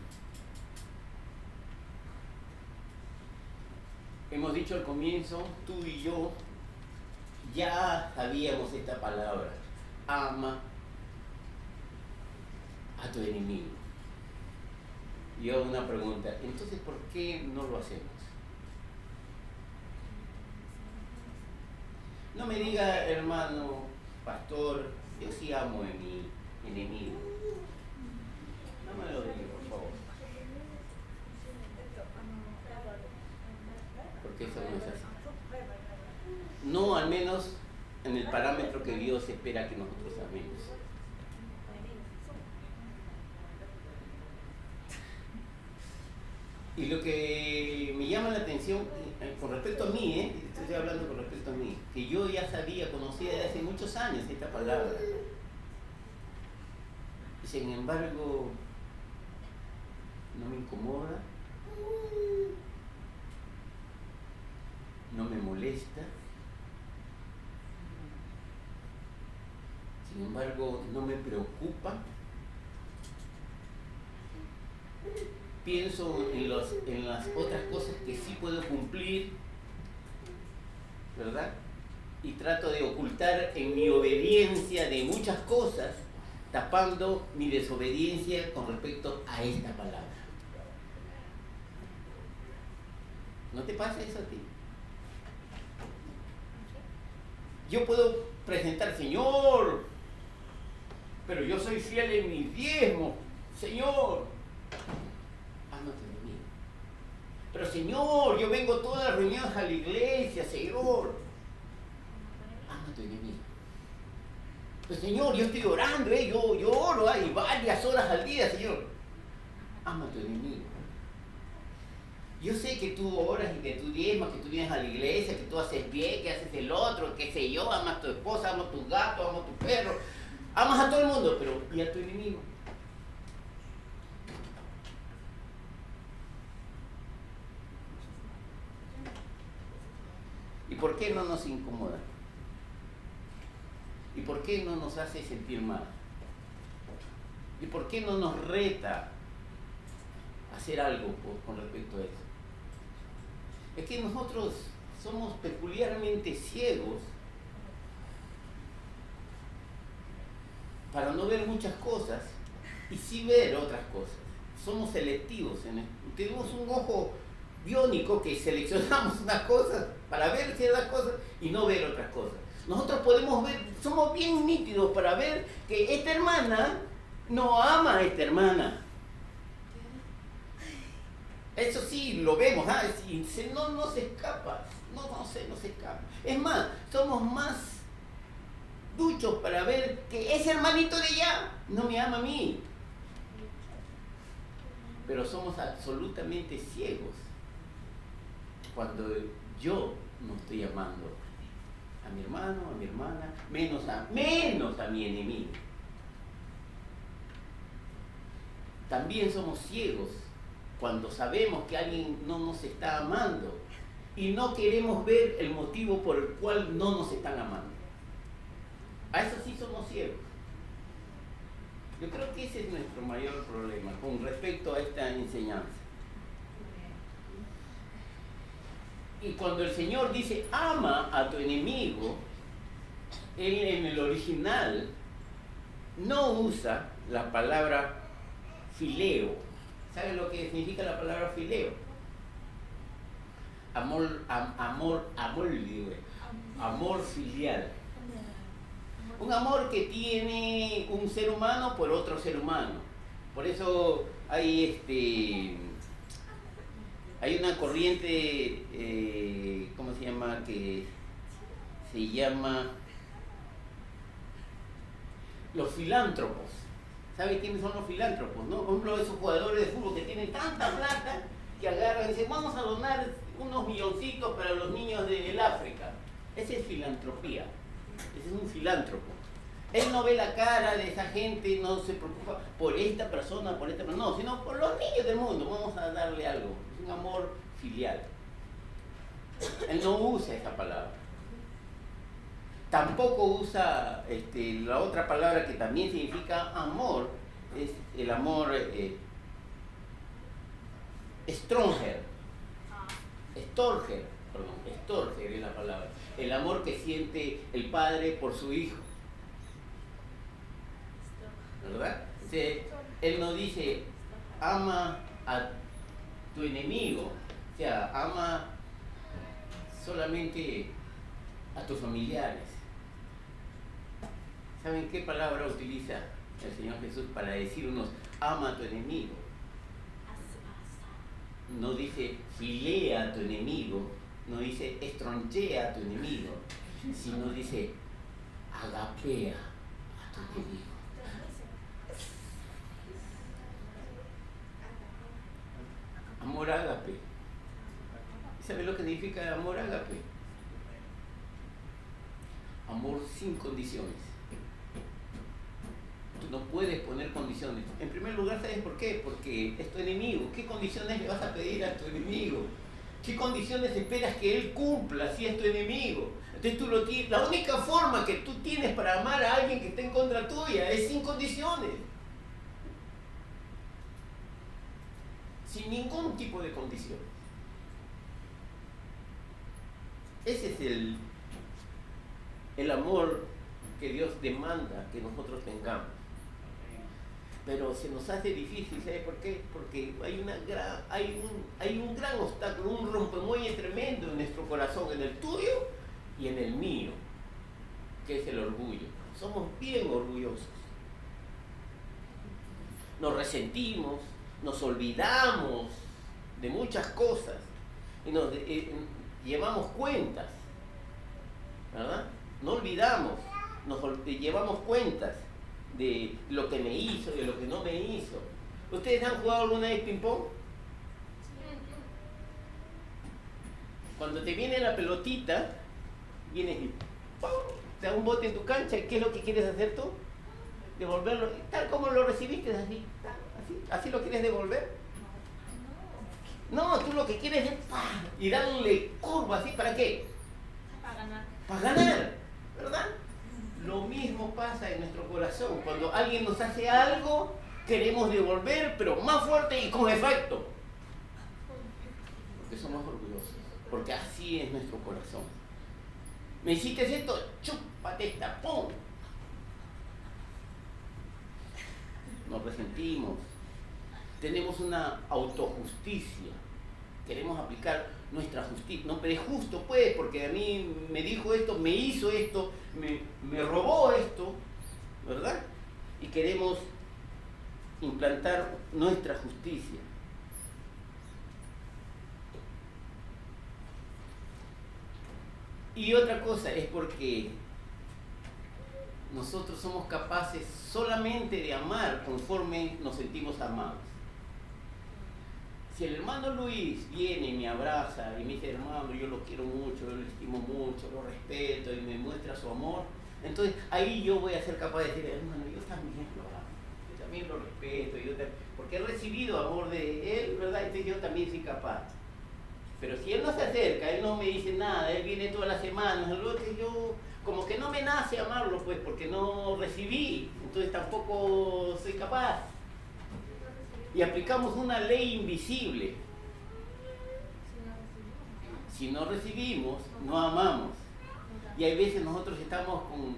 hemos dicho al comienzo, tú y yo ya sabíamos esta palabra: ama a tu enemigo. Y hago una pregunta, entonces ¿por qué no lo hacemos? No me diga, hermano, pastor, Yo sí amo a mi enemigo. No me lo digas, por favor. Porque eso no es así. No, al menos en el parámetro que Dios espera que nosotros amemos. Y lo que me llama la atención con respecto a mí, estoy hablando con respecto a mí, que yo ya sabía, conocía desde hace muchos años esta palabra. Y sin embargo, no me incomoda, no me molesta, sin embargo, no me preocupa. Pienso en las otras cosas que sí puedo cumplir, ¿verdad? Y trato de ocultar en mi obediencia de muchas cosas, tapando mi desobediencia con respecto a esta palabra. ¿No te pasa eso a ti? Yo puedo presentar, Señor, pero yo soy fiel en mi diezmo, Señor. No te enemigo. Pero Señor, yo vengo todas las reuniones a la iglesia, Señor. Ama a tu enemigo. Pero Señor, yo estoy orando, yo oro hay varias horas al día, Señor. Ama a tu enemigo. Yo sé que tú oras y que tú diezmas, que tú vienes a la iglesia, que tú haces bien, que haces el otro, qué sé yo, amas a tu esposa, amas a tu gato, amas a tu perro, amas a todo el mundo, pero ¿y a tu enemigo? ¿Y por qué no nos incomoda? ¿Y por qué no nos hace sentir mal? ¿Y por qué no nos reta a hacer algo con respecto a eso? Es que nosotros somos peculiarmente ciegos para no ver muchas cosas y sí ver otras cosas. Somos selectivos, tenemos un ojo biónico que seleccionamos unas cosas para ver ciertas cosas y no ver otras cosas. Nosotros podemos ver, somos bien nítidos para ver que esta hermana no ama a esta hermana. Eso sí, lo vemos, no se escapa, no se escapa. Es más, somos más duchos para ver que ese hermanito de allá no me ama a mí. Pero somos absolutamente ciegos cuando yo no estoy amando a mi hermano, a mi hermana, menos a mi enemigo. También somos ciegos cuando sabemos que alguien no nos está amando y no queremos ver el motivo por el cual no nos están amando. A eso sí somos ciegos. Yo creo que ese es nuestro mayor problema con respecto a esta enseñanza. Y cuando el Señor dice ama a tu enemigo, Él en el original no usa la palabra fileo. ¿Saben lo que significa la palabra fileo? Amor filial. Un amor que tiene un ser humano por otro ser humano. Por eso hay una corriente, ¿cómo se llama? Que se llama los filántropos. ¿Sabe quiénes son los filántropos? ¿No? Por ejemplo, esos jugadores de fútbol que tienen tanta plata que agarran y dicen, vamos a donar unos milloncitos para los niños del África. Esa es filantropía. Ese es un filántropo. Él no ve la cara de esa gente, no se preocupa por esta persona, no, sino por los niños del mundo. Vamos a darle algo. Es un amor filial. Él no usa esa palabra. Tampoco usa la otra palabra que también significa amor, es el amor Storger es la palabra. El amor que siente el padre por su hijo. ¿Verdad? Él no dice ama a tu enemigo, o sea, ama solamente a tus familiares, ¿Saben qué palabra utiliza el Señor Jesús para decirnos, ama a tu enemigo? No dice, filea a tu enemigo, no dice, estronchea a tu enemigo, sino dice, agapea a tu enemigo. Amor ágape. ¿Sabe lo que significa amor ágape? Amor sin condiciones. Tú no puedes poner condiciones. En primer lugar, ¿sabes por qué? Porque es tu enemigo. ¿Qué condiciones le vas a pedir a tu enemigo? ¿Qué condiciones esperas que él cumpla si es tu enemigo? Entonces tú lo tienes. La única forma que tú tienes para amar a alguien que esté en contra tuya es sin condiciones. Sin ningún tipo de condición. Ese es el amor que Dios demanda que nosotros tengamos. Pero se nos hace difícil, ¿sabe por qué? Porque hay un gran obstáculo, un rompemuelle tremendo en nuestro corazón, en el tuyo y en el mío, que es el orgullo. Somos bien orgullosos. Nos resentimos, nos olvidamos de muchas cosas y nos llevamos cuentas, ¿verdad? No olvidamos, llevamos cuentas de lo que me hizo, de lo que no me hizo. ¿Ustedes han jugado alguna vez ping-pong? Cuando te viene la pelotita, vienes y ¡pum!, te da un bote en tu cancha, ¿qué es lo que quieres hacer tú? Devolverlo, tal como lo recibiste, así, así lo quieres devolver. No, tú lo que quieres es ¡pam!, y darle curva así, ¿para qué? Para ganar. Para ganar, ¿verdad? Lo mismo pasa en nuestro corazón. Cuando alguien nos hace algo, queremos devolver, pero más fuerte y con efecto. Porque somos orgullosos, porque así es nuestro corazón. Me hiciste esto, chúpate esta, ¡pum! Nos resentimos, tenemos una autojusticia, queremos aplicar nuestra justicia. No, pero es justo pues, porque a mí me dijo esto, me hizo esto, me robó esto, ¿verdad? Y queremos implantar nuestra justicia. Y otra cosa es porque nosotros somos capaces solamente de amar conforme nos sentimos amados. Si el hermano Luis viene y me abraza y me dice, hermano, yo lo quiero mucho, yo lo estimo mucho, lo respeto y me muestra su amor, entonces ahí yo voy a ser capaz de decir, hermano, yo también lo amo, yo también lo respeto, porque he recibido amor de él, ¿verdad? Entonces yo también soy capaz. Pero si él no se acerca, él no me dice nada, él viene todas las semanas, luego que yo como que no me nace amarlo, pues, porque no recibí, entonces tampoco soy capaz. Y aplicamos una ley invisible. Si no recibimos, no amamos. Y hay veces nosotros estamos con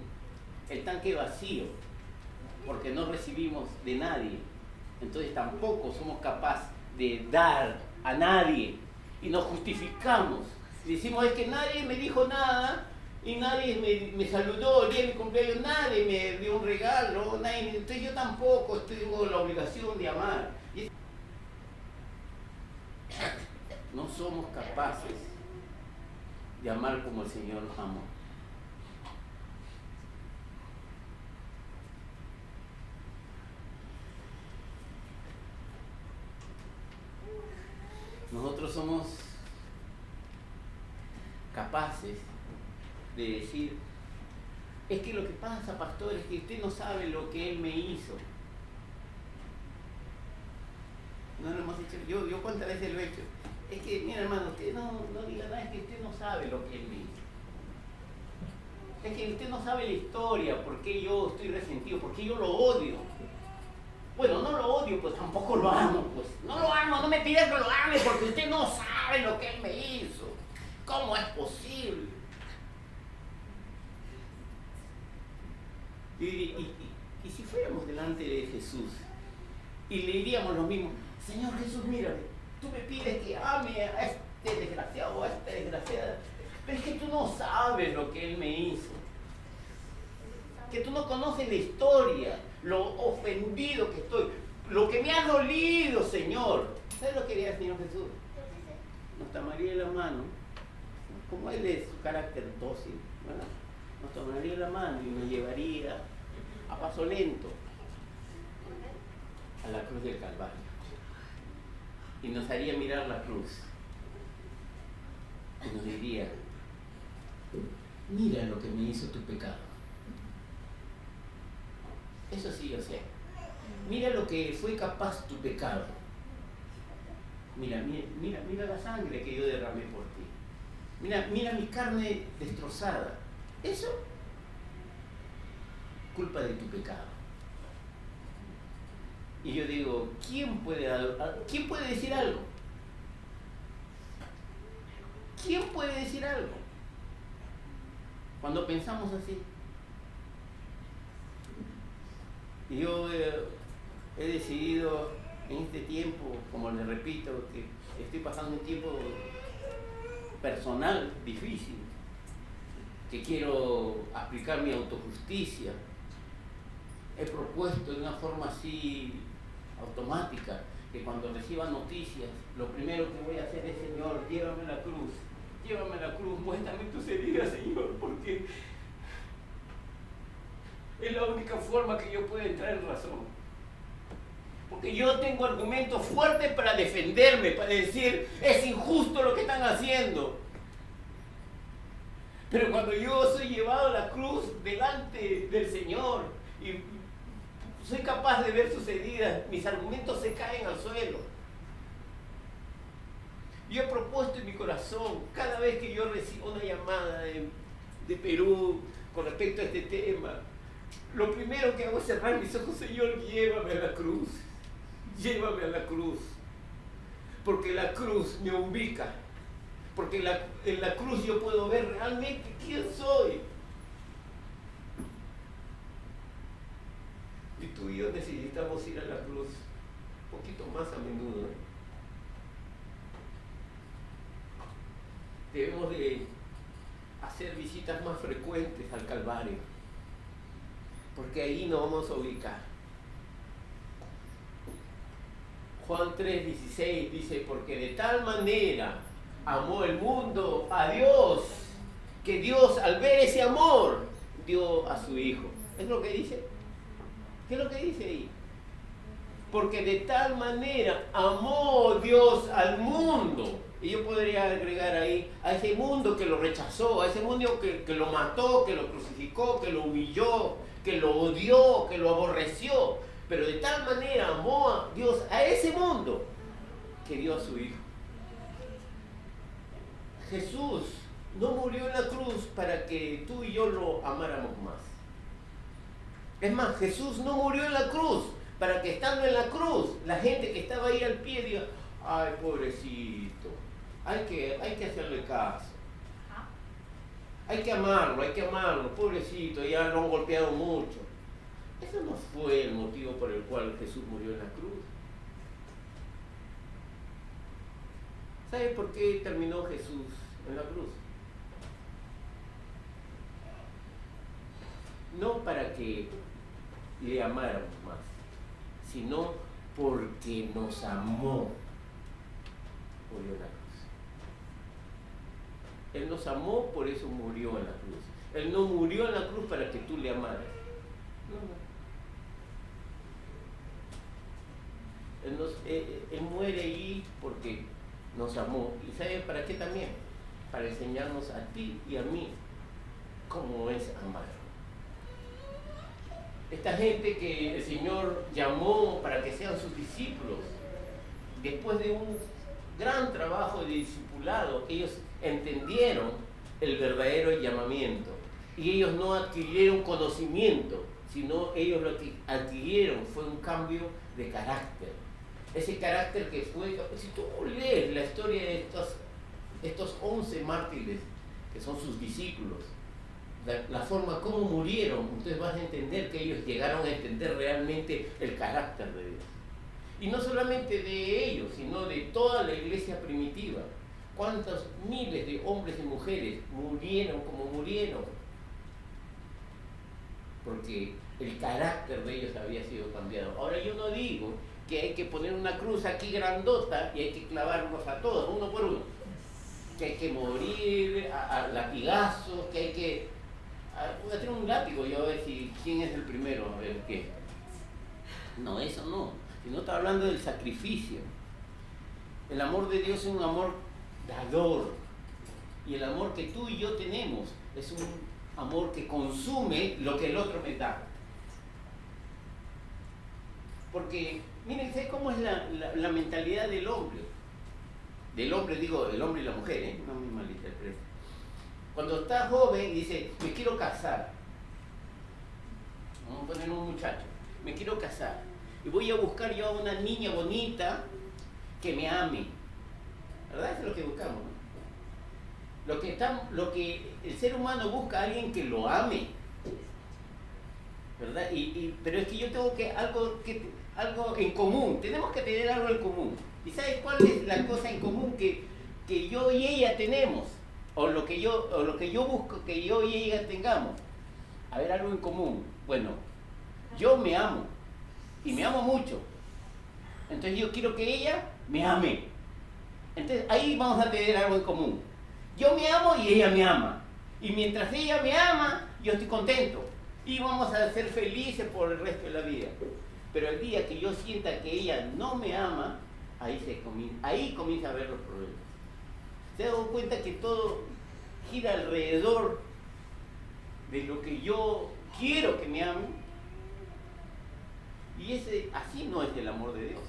el tanque vacío, porque no recibimos de nadie. Entonces tampoco somos capaces de dar a nadie. Y nos justificamos. Decimos, es que nadie me dijo nada, y nadie me saludó el día de mi cumpleaños, nadie me dio un regalo, entonces yo tampoco tengo la obligación de amar. No somos capaces de amar como el Señor amó. Nosotros somos capaces de decir, es que lo que pasa, pastor, es que usted no sabe lo que él me hizo. No lo hemos hecho, yo cuántas veces lo he hecho. Es que, mira hermano, usted no diga nada, es que usted no sabe lo que él me hizo. Es que usted no sabe la historia, por qué yo estoy resentido, por qué yo lo odio. Bueno, no lo odio, pues tampoco lo amo, pues. No lo amo, no me pidas que lo ame, porque usted no sabe lo que él me hizo. ¿Cómo es posible? Y si fuéramos delante de Jesús y le diríamos lo mismo, Señor Jesús, mírame, tú me pides que ame a este desgraciado o a esta desgraciada, pero es que tú no sabes lo que él me hizo. que tú no conoces la historia, lo ofendido que estoy, lo que me ha dolido, Señor. ¿Sabes lo que quería el Señor Jesús? Nos tomaría la mano, como Él es su carácter dócil, ¿verdad? Nos tomaría la mano y nos llevaría a paso lento a la cruz del Calvario. Y nos haría mirar la cruz. Y nos diría, mira lo que me hizo tu pecado. Eso sí yo sé. Mira lo que fue capaz tu pecado. Mira la sangre que yo derramé por ti. Mira mi carne destrozada. Eso, culpa de tu pecado. Y yo digo, ¿quién puede decir algo? ¿Quién puede decir algo? Cuando pensamos así. Y yo he decidido en este tiempo, como les repito, que estoy pasando un tiempo personal difícil, que quiero aplicar mi autojusticia. He propuesto de una forma así automática que cuando reciba noticias, lo primero que voy a hacer es, Señor, llévame a la cruz, muéstrame tus heridas, Señor, porque es la única forma que yo pueda entrar en razón. Porque yo tengo argumentos fuertes para defenderme, para decir, es injusto lo que están haciendo. Pero cuando yo soy llevado a la cruz delante del Señor y soy capaz de ver sus heridas, mis argumentos se caen al suelo. Yo he propuesto en mi corazón, cada vez que yo recibo una llamada de Perú con respecto a este tema, lo primero que hago es cerrar mis ojos, Señor, llévame a la cruz. Llévame a la cruz, porque la cruz me ubica, porque en la cruz yo puedo ver realmente quién soy. Y tú y yo necesitamos ir a la cruz un poquito más a menudo. Debemos de hacer visitas más frecuentes al Calvario, porque ahí nos vamos a ubicar. Juan 3:16 dice, porque de tal manera amó el mundo a Dios, que Dios al ver ese amor dio a su Hijo. ¿Es lo que dice? ¿Qué es lo que dice ahí? Porque de tal manera amó Dios al mundo. Y yo podría agregar ahí, a ese mundo que lo rechazó, a ese mundo que lo mató, que lo crucificó, que lo humilló, que lo odió, que lo aborreció. Pero de tal manera amó a Dios a ese mundo que dio a su Hijo. Jesús no murió en la cruz para que tú y yo lo amáramos más. Es más, Jesús no murió en la cruz para que estando en la cruz, la gente que estaba ahí al pie diga, ay, pobrecito, hay que hacerle caso. Hay que amarlo, pobrecito, ya lo han golpeado mucho. Ese no fue el motivo por el cual Jesús murió en la cruz. ¿Sabe por qué terminó Jesús en la cruz? No para que le amáramos más, sino porque nos amó. Murió en la cruz. Él nos amó, por eso murió en la cruz. Él no murió en la cruz para que tú le amaras. No. Él muere ahí porque nos amó. ¿Y sabe para qué también? Para enseñarnos a ti y a mí cómo es amar. Esta gente que el Señor llamó para que sean sus discípulos, después de un gran trabajo de discipulado, ellos entendieron el verdadero llamamiento. Y ellos no adquirieron conocimiento, sino ellos lo que adquirieron fue un cambio de carácter. Ese carácter que fue, si tú lees la historia de estos 11 mártires, que son sus discípulos, la forma como murieron, entonces vas a entender que ellos llegaron a entender realmente el carácter de Dios. Y no solamente de ellos, sino de toda la iglesia primitiva. ¿Cuántos miles de hombres y mujeres murieron como murieron? porque el carácter de ellos había sido cambiado. Ahora yo no digo que hay que poner una cruz aquí grandota y hay que clavarnos a todos, uno por uno, que hay que morir a latigazos, que hay que... voy a tener un látigo yo a ver quién es el primero, a ver qué. No, eso no, sino está hablando del sacrificio. El amor de Dios es un amor dador, y el amor que tú y yo tenemos es un amor que consume lo que el otro me da. Porque, miren, ¿sabes cómo es la mentalidad del hombre? Del hombre, digo, el hombre y la mujer, no me malinterpreten. Cuando está joven y dice, me quiero casar. Vamos a poner un muchacho, me quiero casar. Y voy a buscar yo a una niña bonita que me ame. ¿Verdad? Eso es lo que buscamos, ¿no? Lo que el ser humano busca a alguien que lo ame. ¿Verdad? Pero es que yo tengo algo en común. Tenemos que tener algo en común. ¿Y sabes cuál es la cosa en común que yo y ella tenemos? O lo que yo busco que yo y ella tengamos. A ver, algo en común. Bueno, yo me amo. Y me amo mucho. Entonces yo quiero que ella me ame. Entonces ahí vamos a tener algo en común. Yo me amo y ella me ama. Y mientras ella me ama, yo estoy contento. Y vamos a ser felices por el resto de la vida. Pero el día que yo sienta que ella no me ama, ahí comienza a haber los problemas. ¿Se ha dado cuenta que todo gira alrededor de lo que yo quiero que me amen? Y así no es el amor de Dios.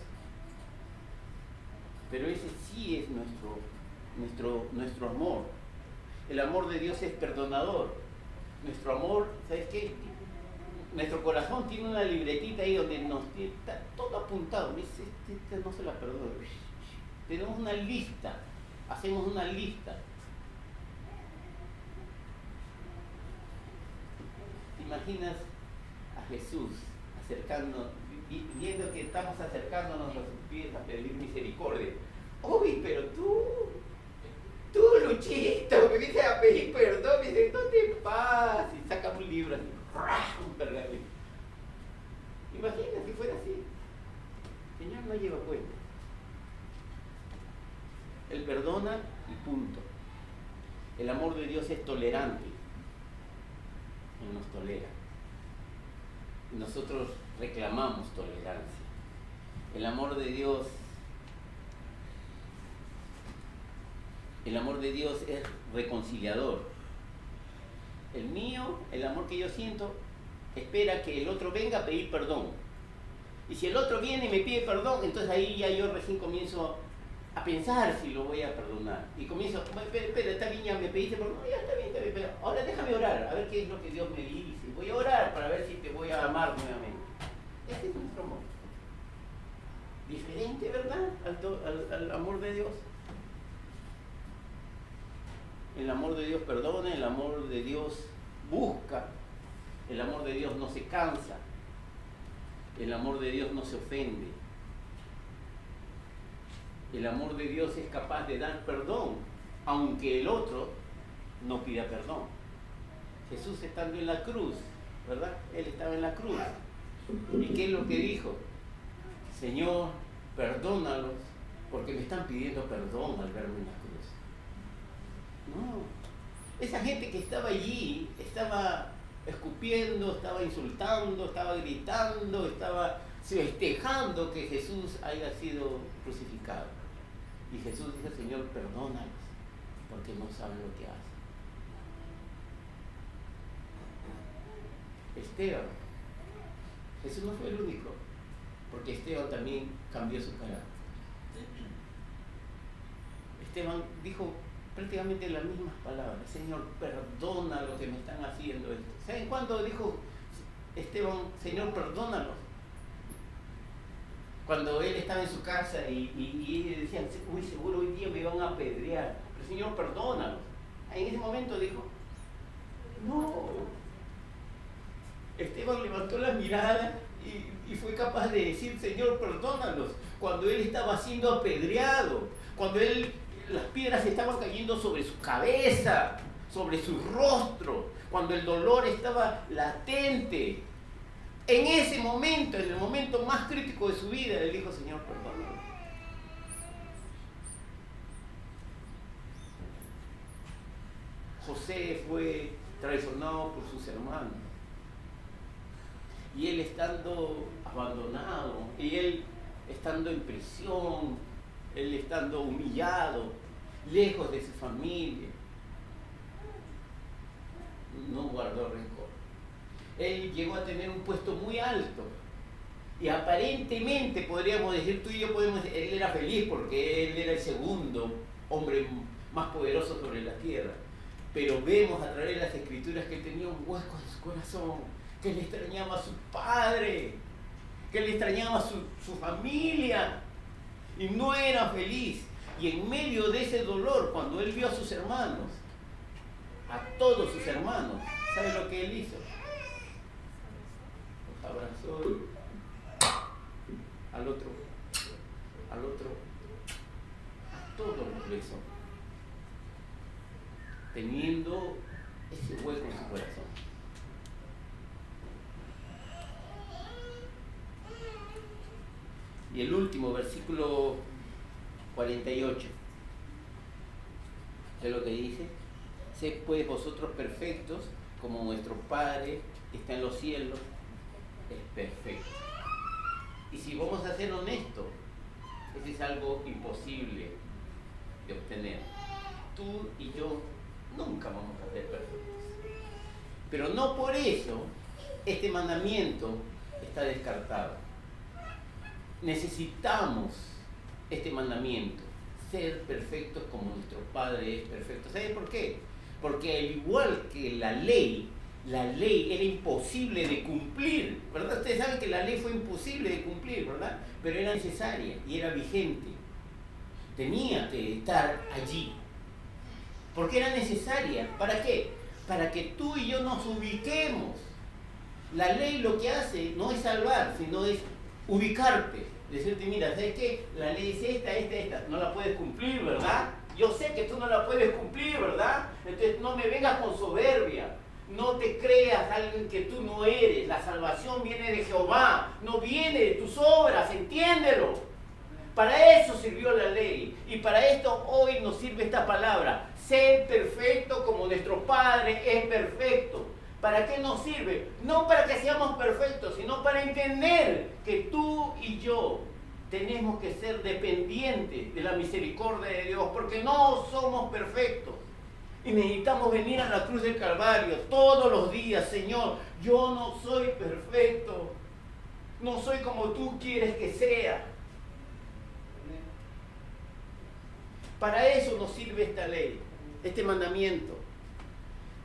Pero ese sí es nuestro amor. El amor de Dios es perdonador. Nuestro amor, ¿sabes qué? Nuestro corazón tiene una libretita ahí donde está todo apuntado. Me dice, este no se la perdono. Tenemos una lista. Hacemos una lista. ¿Te imaginas a Jesús viendo que estamos acercándonos a sus pies a pedir misericordia? Uy, pero tú Luchito, me vienes a pedir perdón, me dice, no te pases, y saca un libro así, un pergamino. Imagina si fuera así. El Señor no lleva cuenta. Él perdona y punto. El amor de Dios es tolerante. Él nos tolera. Y nosotros reclamamos tolerancia. El amor de Dios es reconciliador. El amor que yo siento, espera que el otro venga a pedir perdón. Y si el otro viene y me pide perdón, entonces ahí ya yo recién comienzo a pensar si lo voy a perdonar. Y comienzo, espera, esta niña me pediste perdón, ya está bien, pero ahora déjame orar, a ver qué es lo que Dios me dice. Voy a orar para ver si te voy a amar nuevamente. Este es nuestro amor. Diferente, ¿verdad? Al amor de Dios. El amor de Dios perdona, el amor de Dios busca, el amor de Dios no se cansa, el amor de Dios no se ofende. El amor de Dios es capaz de dar perdón, aunque el otro no pida perdón. Jesús estando en la cruz, ¿verdad? Él estaba en la cruz. ¿Y qué es lo que dijo? Señor, perdónalos, porque me están pidiendo perdón al verme en la cruz. No, esa gente que estaba allí, estaba escupiendo, estaba insultando, estaba gritando, estaba festejando que Jesús haya sido crucificado. Y Jesús dice, Señor, perdónalos, porque no saben lo que hacen. Esteban, Jesús no fue el único, porque Esteban también cambió su carácter. Esteban dijo prácticamente las mismas palabras, Señor, perdona lo que me están haciendo esto. ¿Saben cuándo dijo Esteban, Señor, perdónalos? Cuando él estaba en su casa y decían, uy, seguro hoy día me van a apedrear, pero Señor, perdónalos. En ese momento dijo, no. Esteban levantó la mirada y fue capaz de decir, Señor, perdónalos, cuando él estaba siendo apedreado, cuando las piedras estaban cayendo sobre su cabeza, sobre su rostro, cuando el dolor estaba latente. En ese momento, en el momento más crítico de su vida, él dijo: Señor, perdóname. José fue traicionado por sus hermanos. Y él estando abandonado, y él estando en prisión, él estando humillado, lejos de su familia, no guardó rencor. Él llegó a tener un puesto muy alto. Y aparentemente podríamos decir, tú y yo podemos decir, él era feliz porque él era el segundo hombre más poderoso sobre la tierra. Pero vemos a través de las escrituras que él tenía un hueco en su corazón, que le extrañaba a su padre, que le extrañaba a su familia, y no era feliz. Y en medio de ese dolor, cuando él vio a sus hermanos, a todos sus hermanos, ¿sabe lo que él hizo? Los abrazó, al otro, a todos los besó, teniendo ese hueco en su corazón. Y el último, versículo 48, ¿qué es lo que dice? Sed pues vosotros perfectos, como vuestro Padre que está en los cielos es perfecto. Y si vamos a ser honestos, eso es algo imposible de obtener. Tú y yo nunca vamos a ser perfectos. Pero no por eso este mandamiento está descartado. Necesitamos este mandamiento, ser perfectos como nuestro Padre es perfecto. ¿Sabe por qué? Porque al igual que la ley era imposible de cumplir, ¿verdad? Ustedes saben que la ley fue imposible de cumplir, ¿verdad? Pero era necesaria y era vigente. Tenía que estar allí. Porque era necesaria. ¿Para qué? Para que tú y yo nos ubiquemos. La ley lo que hace no es salvar, sino es ubicarte. Decirte, mira, ¿sabes qué? La ley es esta. No la puedes cumplir, ¿verdad? Yo sé que tú no la puedes cumplir, ¿verdad? Entonces no me vengas con soberbia. No te creas alguien que tú no eres. La salvación viene de Jehová, no viene de tus obras, entiéndelo. Para eso sirvió la ley. Y para esto hoy nos sirve esta palabra. Sed perfecto como nuestro Padre es perfecto. ¿Para qué nos sirve? No para que seamos perfectos, sino para entender que tú y yo tenemos que ser dependientes de la misericordia de Dios, porque no somos perfectos. Y necesitamos venir a la cruz del Calvario todos los días. Señor, yo no soy perfecto. No soy como tú quieres que sea. Para eso nos sirve esta ley, este mandamiento.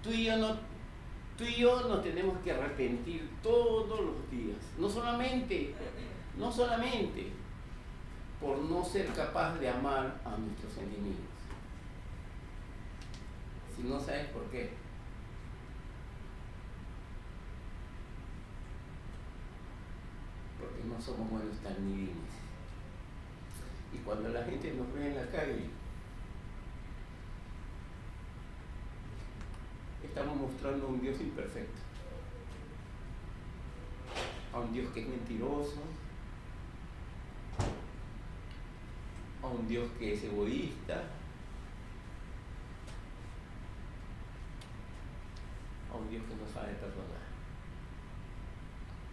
Tú y yo nos tenemos que arrepentir todos los días. No solamente por no ser capaz de amar a nuestros enemigos. Si no sabes por qué. Porque no somos buenos talmidines. Y cuando la gente nos ve en la calle, estamos mostrando a un Dios imperfecto. A un Dios que es mentiroso. A un Dios que es egoísta. A un Dios que no sabe perdonar.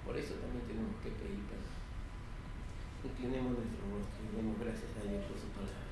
Por eso también tenemos que pedir perdón. Inclinemos nuestro rostro y demos gracias a Dios por su palabra.